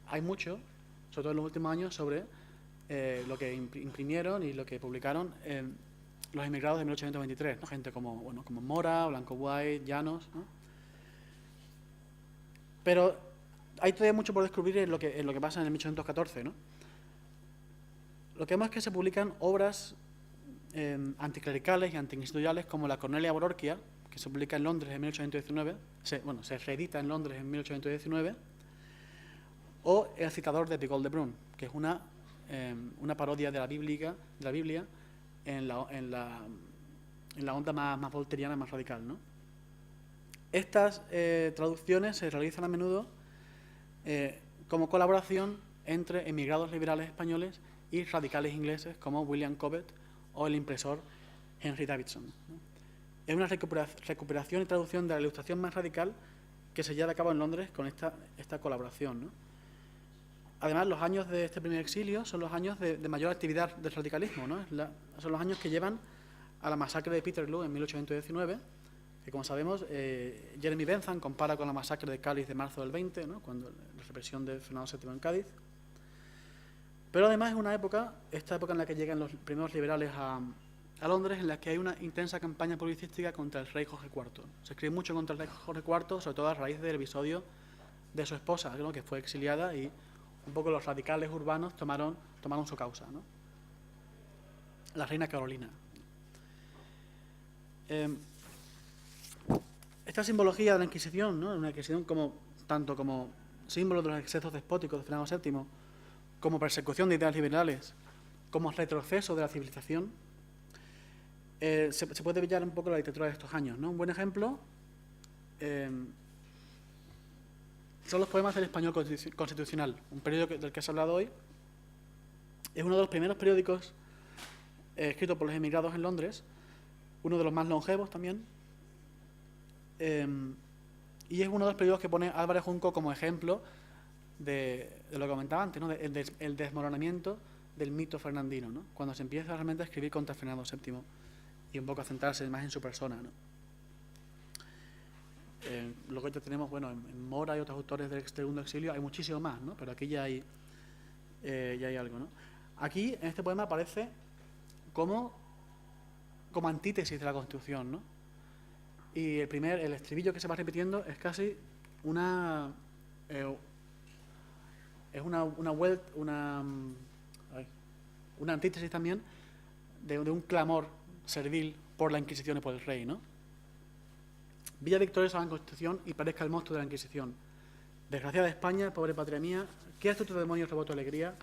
Hay mucho, sobre todo en los últimos años, sobre lo que imprimieron y lo que publicaron los inmigrados de 1823, ¿no? Gente como Mora, Blanco White, Llanos, ¿no? Pero hay todavía mucho por descubrir en lo que pasa en el 1814, ¿no? Lo que vemos es que se publican obras anticlericales y antiinstitucionales como la Cornelia Bororquia, que se publica en Londres en 1819, se reedita en Londres en 1819, o El citador de Picol de Brun, que es una parodia de la Biblia en la onda más volteriana, más radical, ¿no? Estas traducciones se realizan a menudo como colaboración entre emigrados liberales españoles y radicales ingleses como William Cobbett o el impresor Henry Davidson, ¿no? Es una recuperación y traducción de la Ilustración más radical que se lleva a cabo en Londres con esta colaboración, ¿no? Además, los años de este primer exilio son los años de mayor actividad del radicalismo, ¿no? Son los años que llevan a la masacre de Peterloo en 1819, que, como sabemos, Jeremy Bentham compara con la masacre de Cádiz de marzo del 20, ¿no?, cuando la represión de Fernando VII en Cádiz. Pero además es esta época en la que llegan los primeros liberales a Londres, en la que hay una intensa campaña publicística contra el rey Jorge IV. Se escribe mucho contra el rey Jorge IV, sobre todo a raíz del episodio de su esposa, ¿no?, que fue exiliada, y un poco los radicales urbanos tomaron su causa, ¿no? La reina Carolina. Esta simbología de la Inquisición, ¿no?, una Inquisición tanto como símbolo de los excesos despóticos de Fernando VII, como persecución de ideas liberales, como retroceso de la civilización, se puede ver un poco la literatura de estos años, ¿no? Un buen ejemplo son los poemas del Español Constitucional, un periódico del que se ha hablado hoy. Es uno de los primeros periódicos escritos por los emigrados en Londres, uno de los más longevos también, y es uno de los periódicos que pone Álvarez Junco como ejemplo de lo que comentaba antes, ¿no?, el desmoronamiento del mito fernandino, ¿no?, cuando se empieza realmente a escribir contra Fernando VII y un poco a centrarse más en su persona, ¿no? Luego ya tenemos, en Mora y otros autores del segundo exilio hay muchísimo más, ¿no?, pero aquí ya hay algo, ¿no? Aquí, en este poema, aparece como antítesis de la Constitución, ¿no? Y el estribillo que se va repitiendo es casi una antítesis también de un clamor servil por la Inquisición y por el rey, ¿no? Villa victoriosa la Constitución y parezca el monstruo de la Inquisición. Desgraciada España, pobre patria mía, ¿qué hace tu demonio rebotó alegría?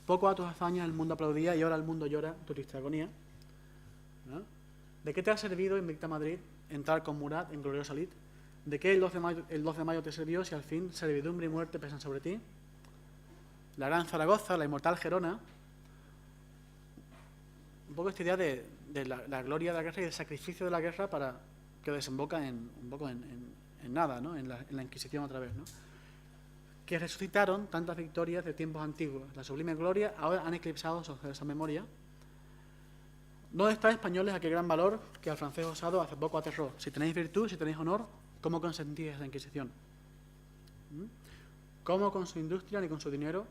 Poco a tus hazañas el mundo aplaudía y ahora el mundo llora tu triste agonía, ¿no? ¿De qué te ha servido, invicta Madrid, entrar con Murat en gloriosa lid? ¿De qué el 12 de mayo te sirvió si al fin servidumbre y muerte pesan sobre ti? La gran Zaragoza, la inmortal Gerona, poco esta idea de la gloria de la guerra y del sacrificio de la guerra para que desemboca un poco en nada, ¿no? En la Inquisición otra vez, ¿no? Que resucitaron tantas victorias de tiempos antiguos. La sublime gloria ahora han eclipsado esa memoria. ¿Dónde estáis, españoles, aquel gran valor que al francés osado hace poco aterró? Si tenéis virtud, si tenéis honor, ¿cómo consentís esa Inquisición? ¿Cómo con su industria ni con su dinero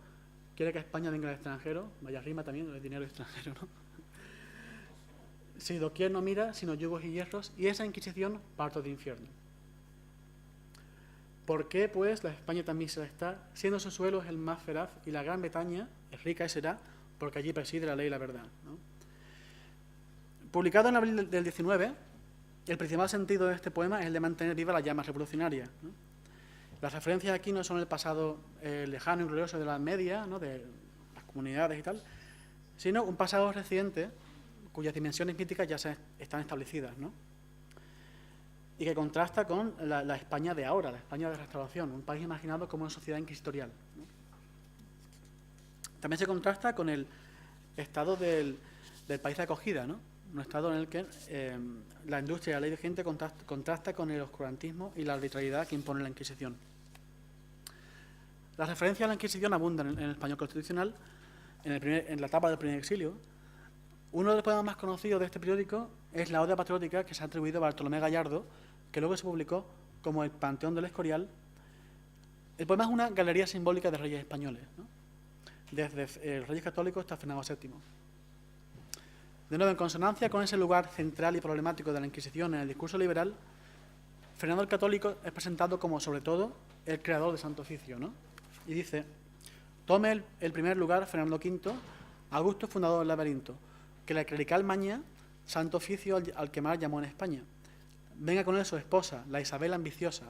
quiere que España venga al extranjero? Vaya rima también, el dinero extranjero, ¿no? Si doquier no mira, sino yugos y hierros, y esa Inquisición parto de infierno. ¿Por qué, pues, la España tan mísera está, siendo su suelo el más feraz, y la Gran Bretaña es rica y será, porque allí preside la ley y la verdad, ¿no? Publicado en abril del 19, el principal sentido de este poema es el de mantener viva la llama revolucionaria, ¿no? Las referencias aquí no son el pasado lejano y glorioso de la Edad Media, ¿no? De las comunidades y tal, sino un pasado reciente cuyas dimensiones míticas ya están establecidas, ¿no? Y que contrasta con la España de ahora, la España de restauración, un país imaginado como una sociedad inquisitorial, ¿no? También se contrasta con el estado del país de acogida, ¿no? Un estado en el que la industria y la ley vigente contrasta con el oscurantismo y la arbitrariedad que impone la Inquisición. Las referencias a la Inquisición abundan en el español constitucional, en la etapa del primer exilio. Uno de los poemas más conocidos de este periódico es la Oda Patriótica, que se ha atribuido a Bartolomé Gallardo, que luego se publicó como El Panteón del Escorial. El poema es una galería simbólica de reyes españoles, ¿no? Desde Reyes Católicos hasta Fernando VII. De nuevo, en consonancia con ese lugar central y problemático de la Inquisición en el discurso liberal, Fernando el Católico es presentado como, sobre todo, el creador del Santo Oficio, ¿no? Y dice: tome el primer lugar Fernando V, Augusto fundador del laberinto, que la clerical maña, Santo Oficio al que más llamó en España. Venga con él su esposa, la Isabel ambiciosa,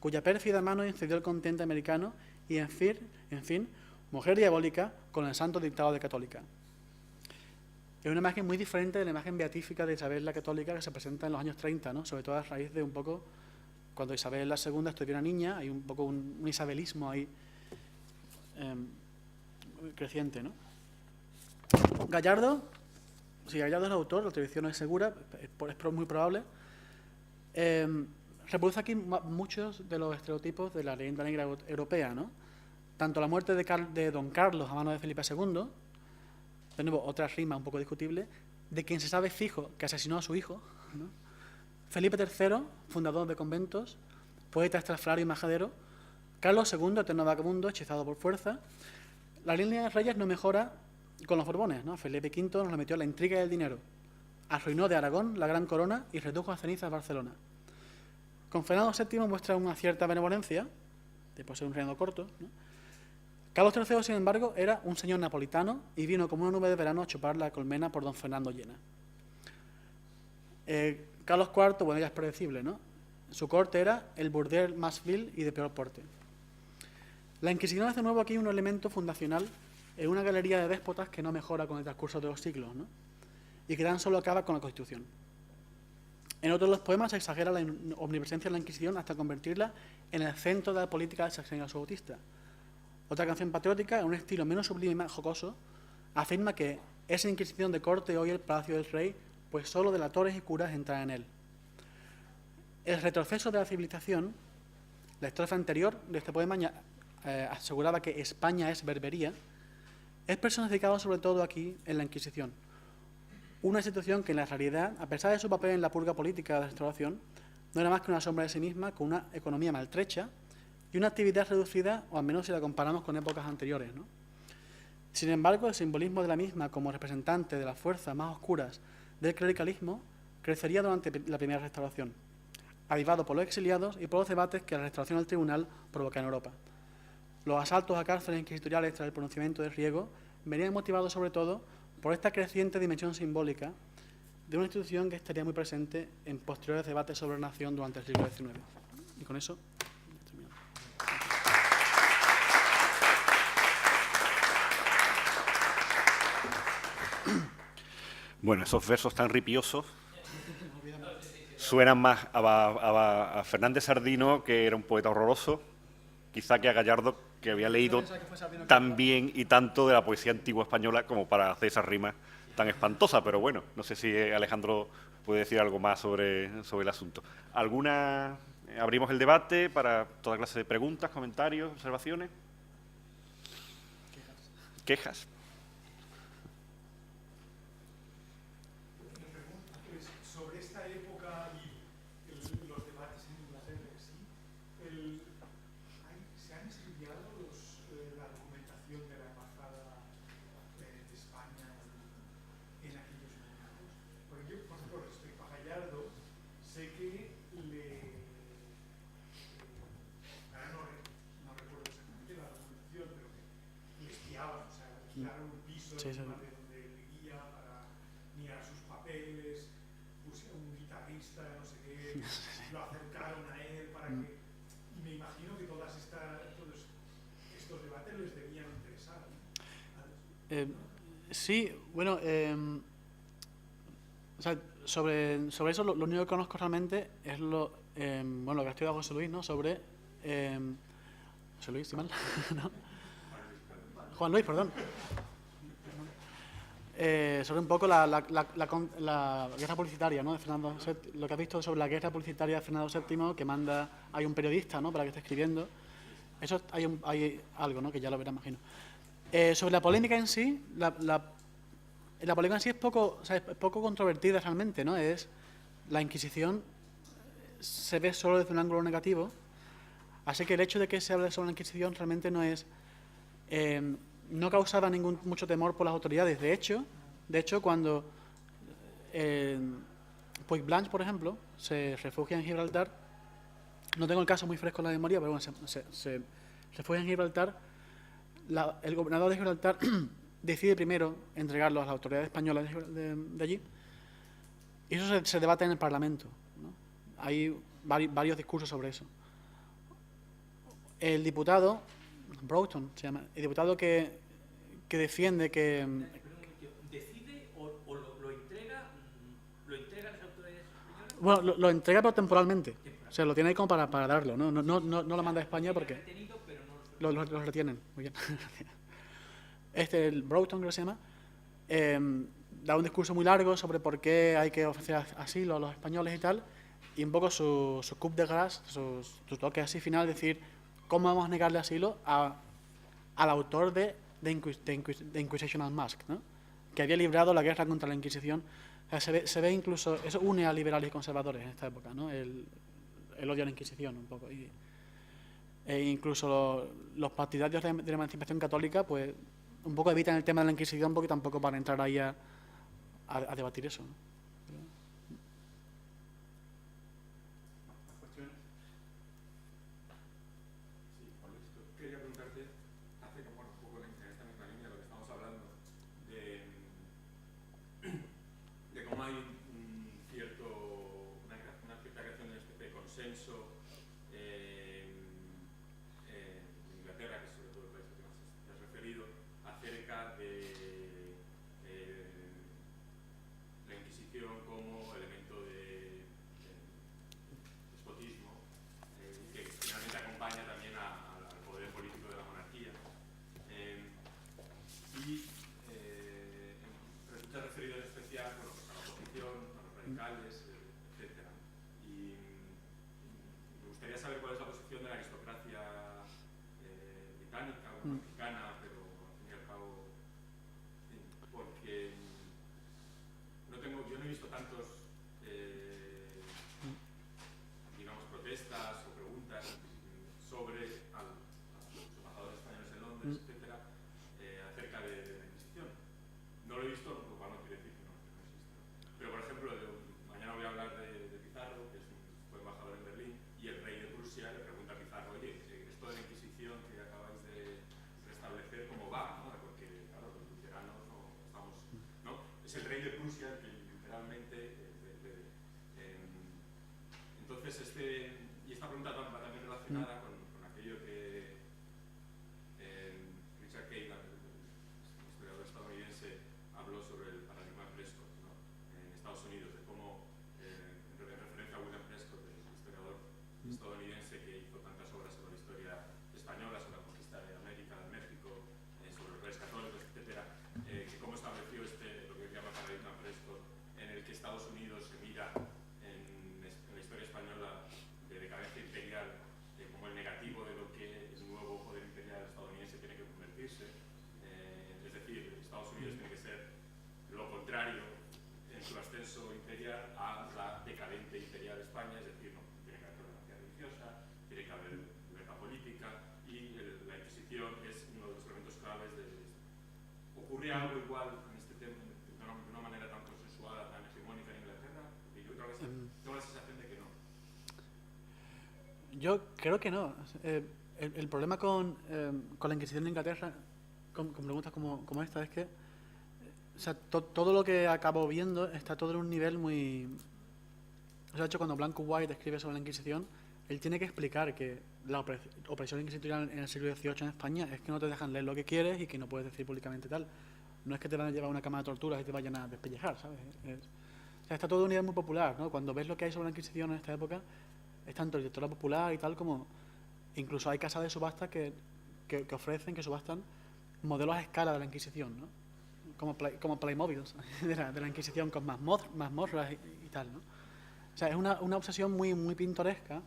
cuya pérfida mano incidió el continente americano, y en fin, mujer diabólica con el santo dictado de católica. Es una imagen muy diferente de la imagen beatífica de Isabel la Católica que se presenta en los años 30, ¿no? Sobre todo a raíz de un poco, cuando Isabel II estuviera niña, hay un poco un isabelismo ahí creciente, ¿no? Gallardo, si Gallardo es el autor, la atribución no es segura, es muy probable, reproduce aquí muchos de los estereotipos de la leyenda negra europea, ¿no? Tanto la muerte de Don Carlos a mano de Felipe II, de nuevo, otra rima un poco discutible, de quien se sabe fijo que asesinó a su hijo, ¿no? Felipe III, fundador de conventos, poeta estrafalario y majadero. Carlos II, eterno vagabundo, hechizado por fuerza. La línea de reyes no mejora con los Borbones, ¿no? Felipe V nos lo metió en la intriga del dinero. Arruinó de Aragón la gran corona y redujo a cenizas Barcelona. Con Fernando VII muestra una cierta benevolencia, después de un reinado corto, ¿no? Carlos III, sin embargo, era un señor napolitano y vino como una nube de verano a chupar la colmena por don Fernando llena. Carlos IV, bueno, ya es predecible, ¿no? Su corte era el burdel más vil y de peor porte. La Inquisición hace de nuevo aquí un elemento fundacional en una galería de déspotas que no mejora con el transcurso de los siglos, ¿no? Y que tan solo acaba con la Constitución. En otros de los poemas se exagera la omnipresencia de la Inquisición hasta convertirla en el centro de la política del sexenio absolutista. Otra canción patriótica, en un estilo menos sublime y más jocoso, afirma que esa Inquisición de corte hoy el palacio del rey, pues solo delatores y curas entran en él. El retroceso de la civilización, la estrofa anterior de este poema aseguraba que España es berbería, es personificado sobre todo aquí en la Inquisición. Una institución que en la realidad, a pesar de su papel en la purga política de la restauración, no era más que una sombra de sí misma, con una economía maltrecha y una actividad reducida, o al menos si la comparamos con épocas anteriores, ¿no? Sin embargo, el simbolismo de la misma como representante de las fuerzas más oscuras del clericalismo crecería durante la primera restauración, avivado por los exiliados y por los debates que la restauración del tribunal provoca en Europa. Los asaltos a cárceles inquisitoriales tras el pronunciamiento de Riego venían motivados sobre todo por esta creciente dimensión simbólica de una institución que estaría muy presente en posteriores debates sobre la nación durante el siglo XIX. Y con eso termino. Bueno, esos versos tan ripiosos suenan más a Fernández Sardino, que era un poeta horroroso, quizá que a Gallardo, que había leído tan bien y tanto de la poesía antigua española como para hacer esas rimas tan espantosa, pero bueno, no sé si Alejandro puede decir algo más sobre el asunto. Abrimos el debate para toda clase de preguntas, comentarios, observaciones. Quejas. Sobre esta época y los debates en Inglaterra, ¿sí? ¿Se han estudiado la documentación de la embajada de España en aquellos momentos? Porque yo, por ejemplo, respecto a Gallardo, sé que ahora no recuerdo exactamente la documentación, pero que le espiaban, o sea, alquilaron un piso Sí, sí. de donde vivía para mirar sus papeles, pusieron un guitarrista, no sé qué, lo acercaron a él para que... Y me imagino que todos estos debates les debían interesar, ¿no? Sí, bueno, o sea, sobre eso lo único que conozco realmente es lo que ha estudiado José Luis, ¿no? Sobre José Luis, ¿sí mal? ¿No? Juan Luis, perdón. Sobre un poco la guerra publicitaria, ¿no? De Fernando VII, lo que has visto sobre la guerra publicitaria de Fernando VII, que hay un periodista, ¿no? Para que esté escribiendo. Eso hay algo, ¿no? Que ya lo verás, imagino. Sobre la polémica en sí, la polémica en sí es poco controvertida realmente, ¿no? La Inquisición se ve solo desde un ángulo negativo, así que el hecho de que se hable sobre la Inquisición realmente no causaba mucho temor por las autoridades. De hecho, cuando Puig-Blanch, por ejemplo, se refugia en Gibraltar, no tengo el caso muy fresco en la memoria, pero bueno, se refugia en Gibraltar, el gobernador de Gibraltar decide primero entregarlo a las autoridades españolas de allí, y eso se debate en el Parlamento, ¿no? Hay varios discursos sobre eso. El diputado, Broughton se llama, el diputado que defiende que... ¿Decide o lo entrega a las autoridades españolas? Bueno, lo entrega pero temporalmente. O sea, lo tiene ahí como para darlo, ¿no? No lo manda a España porque... Los retienen, muy bien. El Broughton, creo que se llama, da un discurso muy largo sobre por qué hay que ofrecer asilo a los españoles y tal, y un poco su coup de grâce, su toque así final, decir, ¿cómo vamos a negarle asilo al autor de Inquisitional Mask, ¿no? Que había librado la guerra contra la Inquisición? O sea, se ve incluso, eso une a liberales y conservadores en esta época, ¿no? El odio a la Inquisición, un poco. E incluso los partidarios de la emancipación católica, pues, un poco evitan el tema de la Inquisición porque tampoco van a entrar ahí a debatir eso, ¿no? Quería preguntarte, hace como un poco en esta misma línea de lo que estamos hablando, de cómo hay una cierta creación de una especie de consenso en Inglaterra, que es sobre todo el país al que más te has referido, acerca de la Inquisición como elemento de despotismo, que finalmente acompaña también al poder político de la monarquía. Pero tú te has referido en especial, bueno, pues a la oposición, a los radicales, etcétera. Y me gustaría saber cuál es la posición de la aristocracia británica o americana, pero al fin y al cabo, porque yo no he visto tantos digamos, protestas o preguntas sobre a los embajadores españoles en Londres, etcétera, acerca de la Inquisición. No lo he visto, lo cual no quiere decir que no exista. Pero, por ejemplo, mañana voy a hablar de Pizarro, que fue embajador en Berlín, y el rey de Prusia le pregunta a Pizarro, oye, esto de la Inquisición que acabáis de restablecer, ¿cómo va? ¿No? Porque, claro, los luteranos no estamos... ¿no? Es el rey de Prusia el que literalmente... Entonces, y esta pregunta va también relacionada con aquello que Richard Kagan, el historiador estadounidense, habló sobre el paradigma Prescott, ¿no? En Estados Unidos, de cómo, en referencia a William Prescott, el historiador estadounidense que hizo tantas obras sobre la historia española, sobre la conquista de América, de México, sobre los reyes católicos, etcétera, que cómo estableció lo que llama ¿Ocurre algo igual en este tema de una manera tan consensuada, tan hegemónica en Inglaterra? Porque yo otra vez tengo la sensación de que no. Yo creo que no. El problema con la Inquisición de Inglaterra, con preguntas como esta, es que o sea, todo lo que acabo viendo está todo en un nivel muy... O sea, de hecho, cuando Blanco White escribe sobre la Inquisición, él tiene que explicar que la opresión inquisitorial en el siglo XVIII en España es que no te dejan leer lo que quieres y que no puedes decir públicamente tal. No es que te van a llevar a una cama de torturas y te vayan a despellejar, ¿sabes? O sea, está todo a un nivel muy popular, ¿no? Cuando ves lo que hay sobre la Inquisición en esta época, es tanto literatura popular y tal como... Incluso hay casas de subasta que ofrecen, que subastan modelos a escala de la Inquisición, ¿no? Como Playmobiles de la Inquisición con mazmorras y tal, ¿no? O sea, es una obsesión muy pintoresca,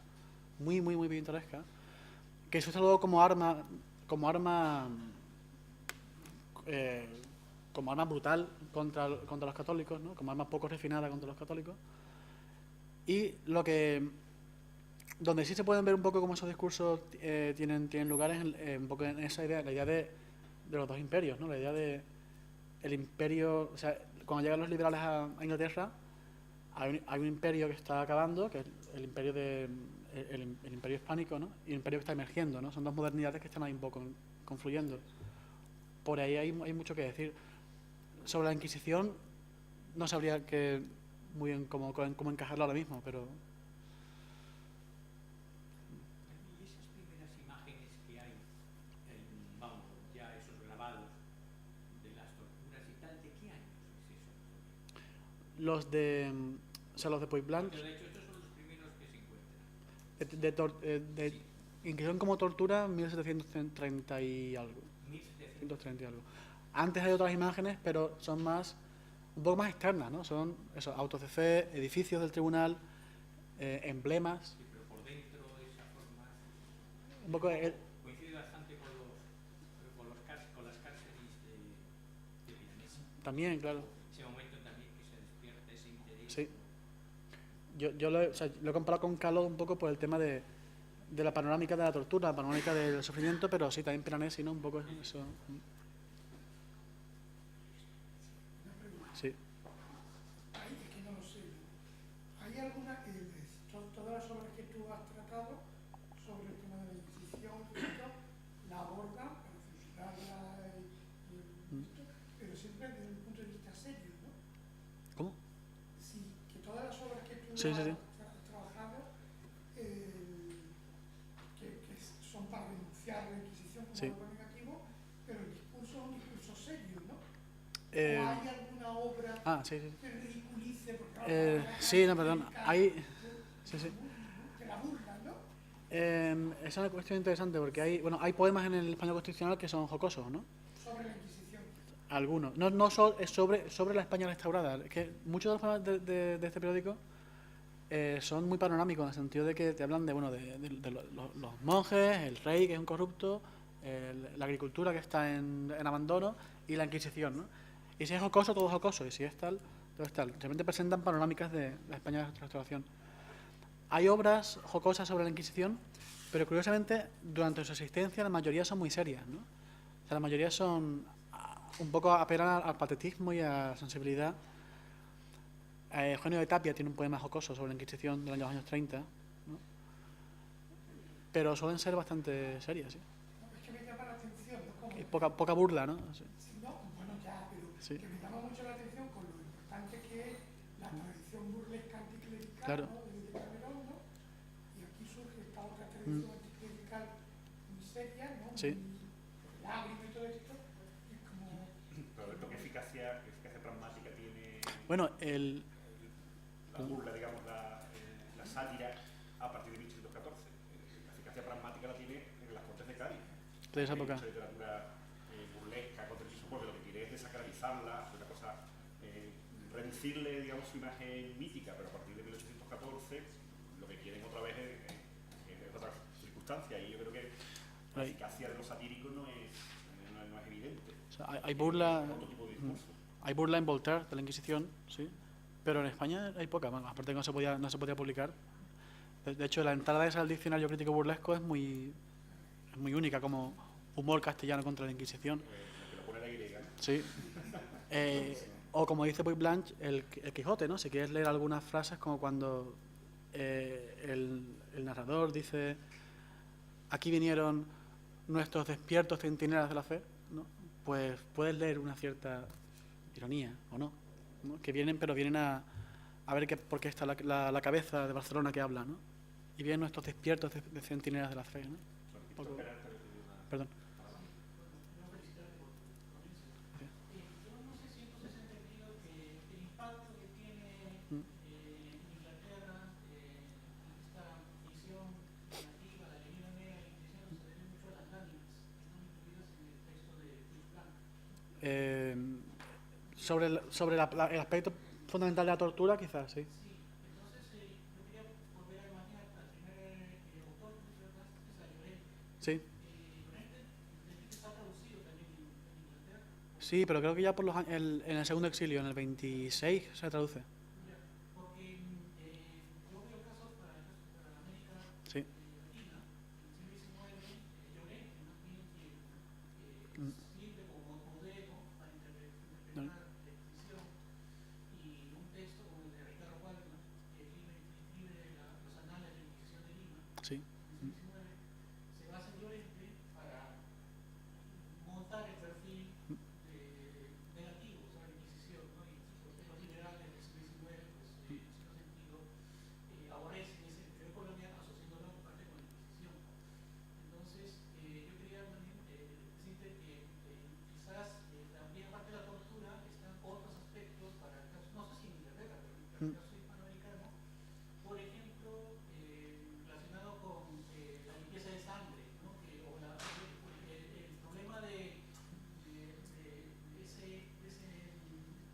muy pintoresca, que se usa luego como arma brutal contra los católicos, ¿no? Como arma poco refinada contra los católicos. Y donde sí se pueden ver un poco cómo esos discursos tienen lugares un poco en esa idea, la idea de los dos imperios, ¿no? La idea de el imperio, o sea, cuando llegan los liberales a Inglaterra, hay un imperio que está acabando, que es el imperio el imperio hispánico, ¿no? Y el imperio que está emergiendo, ¿no? Son dos modernidades que están ahí un poco confluyendo. Por ahí hay mucho que decir. Sobre la Inquisición no sabría muy bien cómo encajarlo ahora mismo, pero... Y esas primeras imágenes que hay, vamos, ya esos grabados de las torturas y tal, ¿de qué años es eso? Los de Puigdemont, Porque de hecho estos son los primeros que se encuentran. de Inquisición como tortura, 1730 y algo. 1700. 1730 y algo. Antes hay otras imágenes, pero son un poco más externas, ¿no? Son esos autos de fe, edificios del tribunal, emblemas. Sí, pero por dentro esa forma Un poco coincide bastante con las cárceles de Piranesi. también, claro. Ese momento también que se despierta ese interés. Sí. Yo lo he comparado con Caló un poco por el tema de la panorámica de la tortura, la panorámica del sufrimiento, pero sí, también Piranesi, ¿no? Un poco eso. Sí. Ahí es que no lo sé. ¿Hay alguna todas las obras que tú has tratado sobre el tema de la Inquisición, la abordan para censurarla pero siempre desde un punto de vista serio, ¿no? ¿Cómo? Sí, que todas las obras que tú Sí. has trabajado que son para denunciar la Inquisición como algo negativo, pero el discurso es un discurso serio, ¿no? ¿O hay alguna obra Sí. que ridiculice? Porque Sí, no, perdón. Sí. que la burlan, ¿no? Esa es una cuestión interesante porque hay poemas en el español constitucional que son jocosos, ¿no? Sobre la Inquisición. Algunos. No es sobre la España restaurada. Es que muchos de los poemas de este periódico son muy panorámicos en el sentido de que te hablan de los monjes, el rey que es un corrupto, la agricultura que está en abandono y la Inquisición, ¿no? Y si es jocoso, todo es jocoso, y si es tal, todo es tal. Realmente presentan panorámicas de la España de restauración. Hay obras jocosas sobre la Inquisición, pero curiosamente durante su existencia la mayoría son muy serias, ¿no? O sea, la mayoría son un poco apelan al patetismo y a la sensibilidad. Eugenio de Tapia tiene un poema jocoso sobre la Inquisición de los años 30, ¿no? Pero suelen ser bastante serias, ¿sí? No, es que me llama la atención, ¿no? Como, Y poca burla, ¿no? Sí. no, bueno, ya, pero Sí. que me llama mucho la atención con lo importante que es la tradición burlesca anticlerical, Claro. ¿no? De Camerón, ¿no? Y aquí surge esta otra tradición anticlerical muy seria, ¿no? Sí. Muy lágrima y todo esto, y es como... Pero ¿qué eficacia pragmática tiene Bueno, la burla, digamos, la sátira a partir de 1814? La eficacia pragmática la tiene en las Cortes de Cádiz. de esa Hay época. mucha literatura burlesca contra el porque lo que quiere es desacralizarla, una cosa, reducirle, digamos, su imagen mítica, pero a partir de 1814 lo que quieren otra vez es otra circunstancia, y yo creo que la eficacia de los satíricos no es evidente. O sea, hay burla. Otro tipo de discurso. Hay burla en Voltaire de la Inquisición, sí, pero en España hay poca. Bueno, aparte que no se podía publicar. De hecho, la entrada esa al diccionario crítico burlesco es muy única como humor castellano contra la Inquisición. Que lo pone la griega, ¿no? Sí. O como dice Puig Blanch, el Quijote, ¿no? Si quieres leer algunas frases, como cuando el narrador dice: aquí vinieron nuestros despiertos centinelas de la fe, ¿no? Pues puedes leer una cierta ironía, o no, ¿no? Que vienen, pero vienen a ver por qué está la cabeza de Barcelona que habla, ¿no? Y vienen nuestros despiertos de centinelas de la fe, ¿no? Perdón. Yo no sé si entonces he entendido que el impacto que tiene en Inglaterra esta visión nativa, la leyenda negra, la Inquisición, se debe mucho a las láminas que están incluidas en el texto de Puig Blanch. Sobre el aspecto fundamental de la tortura, quizás, sí. Sí, entonces yo quería volver a imaginar al primer autor que mencionaste, es a Llorente. Sí. Llorente está traducido también en Inglaterra. Sí, pero creo que ya en el segundo exilio, en el 26, se traduce. Porque yo veo casos para América Sí. Latina, en el siglo XIX, Llorente, más bien que sirve como modelo para interpretar la Inquisición, y un texto como el de Ricardo Waldman, que escribe los anales de la Inquisición de Lima, Sí. en el siglo XIX, se basa en Llorente para montar el perfil negativo sobre la Inquisición, ¿no? Y los liberales del siglo XIX, pues, en cierto sentido, aborrecen ese periodo colonial asociándolo en parte con la Inquisición. Entonces, yo quería decirte que quizás también, aparte de la tortura, están otros aspectos para el caso, no sé si en Inglaterra, pero en el caso hispanoamericano, por ejemplo, relacionado con la limpieza de sangre, ¿no? O el problema de ese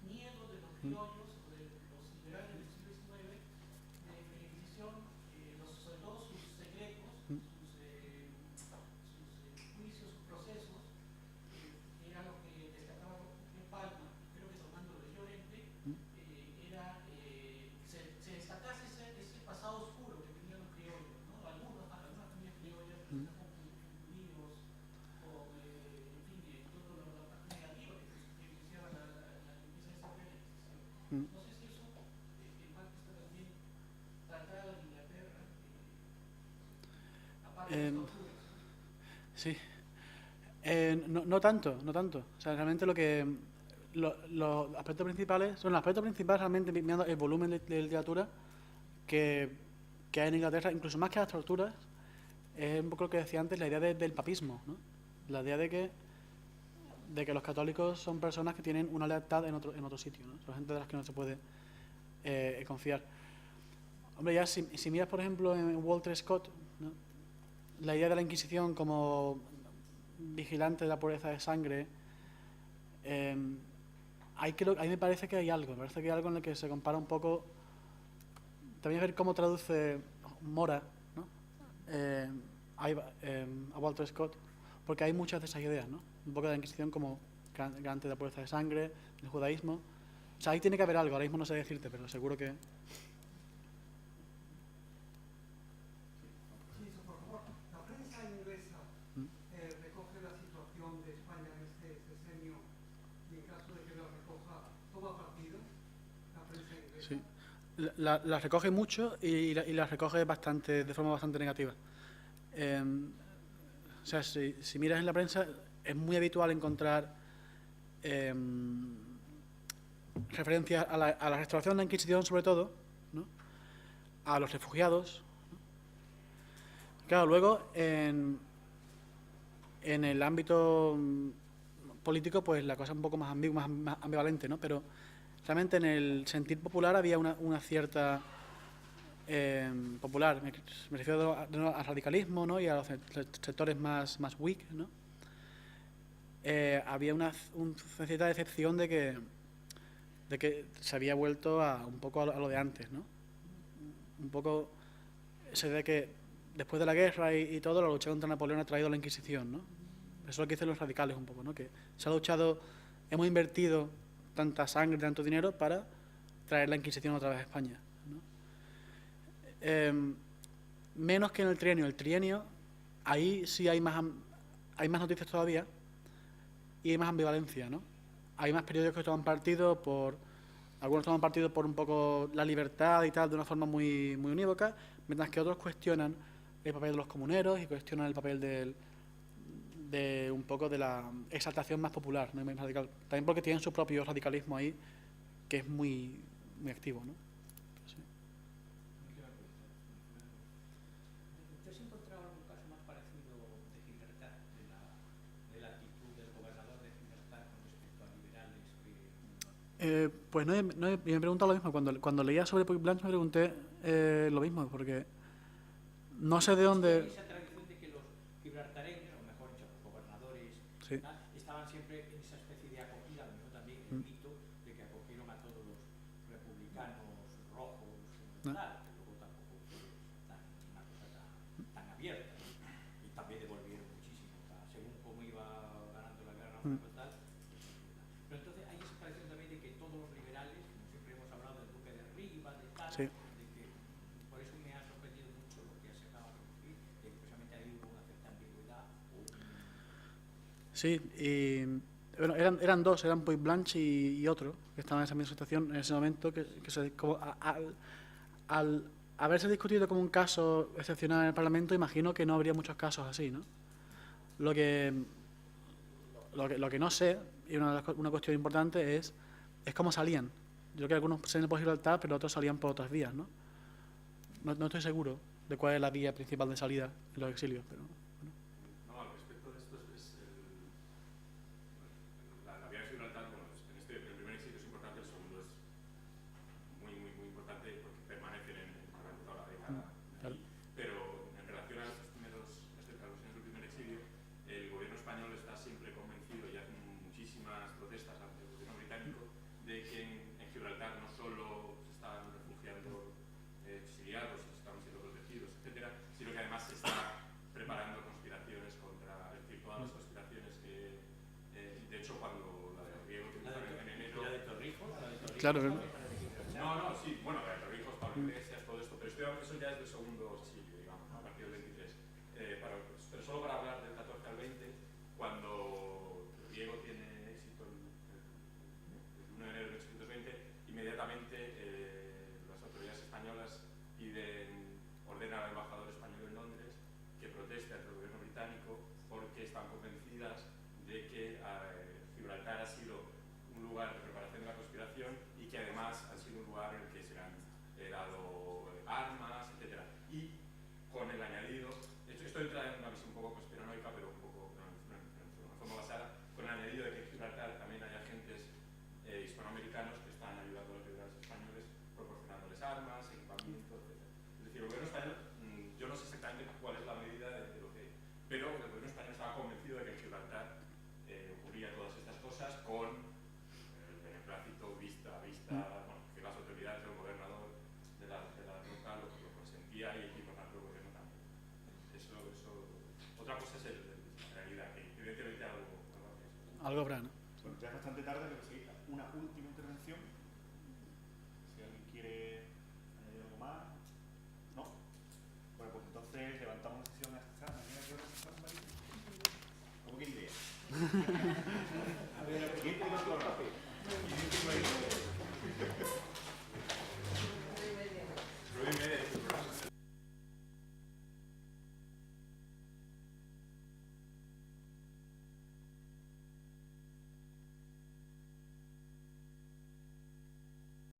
miedo de los criollos o de los liberales del siglo XIX de que la Inquisición, sobre todo sus secretos, sus juicios, sus procesos, era lo que destacaba en Palma, creo que tomando de Llorente, era que se destacase ese pasado oscuro que tenían los criollos, ¿no? Algunas familias criollas que están confundidos con, en fin, toda la parte negativa que iniciaba la limpieza de sangre de la Inquisición. No sé si eso en parte está también tratado en Inglaterra, aparte de las torturas. Sí. No tanto, no tanto. O sea, realmente los aspectos principales son los aspectos principales realmente mirando el volumen de literatura que hay en Inglaterra, incluso más que las torturas, es un poco lo que decía antes, la idea del papismo, ¿no? La idea de que los católicos son personas que tienen una lealtad en otro sitio, ¿no? Son gente de las que no se puede confiar. Hombre, ya si miras, por ejemplo, en Walter Scott, ¿no? La idea de la Inquisición como vigilante de la pureza de sangre, ahí me parece que hay algo, me parece que hay algo en el que se compara un poco, también ver cómo traduce Mora, ¿no? A Walter Scott, porque hay muchas de esas ideas, ¿no? Un poco de la Inquisición como garante de la pureza de sangre, el judaísmo. O sea, ahí tiene que haber algo, ahora mismo no sé decirte, pero seguro que... Por favor, la prensa inglesa recoge la situación de España en este sexenio y en caso de que la recoja, toma partido la prensa inglesa. Sí. La recoge mucho y la recoge de forma bastante negativa. O sea, si miras en la prensa, es muy habitual encontrar referencias a la restauración de la Inquisición, sobre todo, ¿no? A los refugiados, ¿no? Claro, luego en el ámbito político, pues la cosa es un poco más ambivalente, ¿no? Pero realmente en el sentir popular había una cierta popular, me refiero al radicalismo, ¿no? Y a los sectores más Whig, ¿no? Había una cierta decepción de que se había vuelto un poco a lo de antes, ¿no? Un poco se ve que después de la guerra y todo, la lucha contra Napoleón ha traído la Inquisición, ¿no? Eso es lo que dicen los radicales un poco, ¿no? Que se ha luchado, hemos invertido tanta sangre, tanto dinero para traer la Inquisición otra vez a España, ¿no? Menos que en el trienio. El trienio, ahí sí hay más noticias todavía y hay más ambivalencia, ¿no? hay más periódicos que toman partido por... Algunos toman partido por un poco la libertad y tal, de una forma muy, muy unívoca, mientras que otros cuestionan el papel de los comuneros y cuestionan el papel de un poco de la exaltación más popular, ¿no? Más radical. También porque tienen su propio radicalismo ahí, que es muy, muy activo, ¿no? Sí. ¿Te has encontrado algún caso más parecido de Gibraltar, de la actitud del gobernador de Gibraltar con respecto a liberales Pues me he preguntado lo mismo. Cuando leía sobre Puig Blanch me pregunté lo mismo, porque no sé de dónde... Hay esa tradición de que los gibraltareños, o mejor dicho, los gobernadores, Sí. estaban siempre en esa especie de acogida, lo mismo también el mito de que acogieron a todos los republicanos rojos, tal, que luego tampoco fue una cosa tan abierta, ¿no? Y también devolvieron muchísimo, según cómo iba ganando la guerra tal. Pero entonces hay esa tradición también de que todos los liberales, como siempre hemos hablado del Duque de Rivas, de tal, Sí. de que por eso me ha sorprendido mucho lo que has acabado de decir, de que precisamente ahí hubo una cierta ambigüedad o Sí, y bueno, eran dos, eran Puig Blanch y otro, que estaban en esa misma situación en ese momento, que al haberse discutido como un caso excepcional en el Parlamento, imagino que no habría muchos casos así, ¿no? Lo que no sé, y una cuestión importante, es cómo salían. Yo creo que algunos salían por Gibraltar, pero otros salían por otras vías, ¿no? No estoy seguro de cuál es la vía principal de salida en los exilios, pero... No, al respecto de esto la vía de Gibraltar, bueno, en el primer exilio es importante, el segundo es muy importante porque permanecen durante toda la década ahí. Pero en relación a los alusiones del primer exilio, el gobierno español está siempre convencido, y hace muchísimas protestas ante el gobierno británico, de que en Gibraltar no solo se están refugiando exiliados, están siendo protegidos, etcétera, sino que además se está preparando conspiraciones contra, es decir, todas las conspiraciones que, de hecho, cuando la de Riego en enero... ¿La de Torrijos? Claro, No, sí, bueno, la de Torrijos, Pablo Iglesias, todo esto, pero eso ya es del segundo siglo, digamos, a partir del 23. Pero solo para hablar del 14 al 20, cuando Riego tiene éxito el 1 de enero de 1820, inmediatamente las autoridades españolas ordenan al embajador español en Londres que proteste ante el gobierno británico porque están convencidas de que Gibraltar ha sido un lugar de preparación de la conspiración y que además ha sido un lugar en el que se han dado armas, etc. Y con el añadido, esto entra en una visión un poco conspiranoica, pero un poco de una forma basada, con el añadido de que en Gibraltar también hay agentes hispanoamericanos que están ayudando a los liberales españoles proporcionándoles armas, equipamiento, etc. Es decir, el gobierno español, yo no sé exactamente cuál es la medida de lo que... Pero el gobierno español estaba convencido de que en Gibraltar ocurría todas estas cosas con el beneplácito vista, bueno, que las autoridades del gobernador de la local lo consentía y por tanto el gobierno también. Eso. Otra cosa es la realidad, que evidentemente algo habrá, ¿no? Bueno, ya es bastante tarde, pero sí, una última intervención. Si alguien quiere añadir algo más. ¿No? Bueno, pues entonces levantamos la sesión hasta mañana. ¿Qué hora es, Marita? ¿Cómo que idea? A ver, ¿quién tiene otro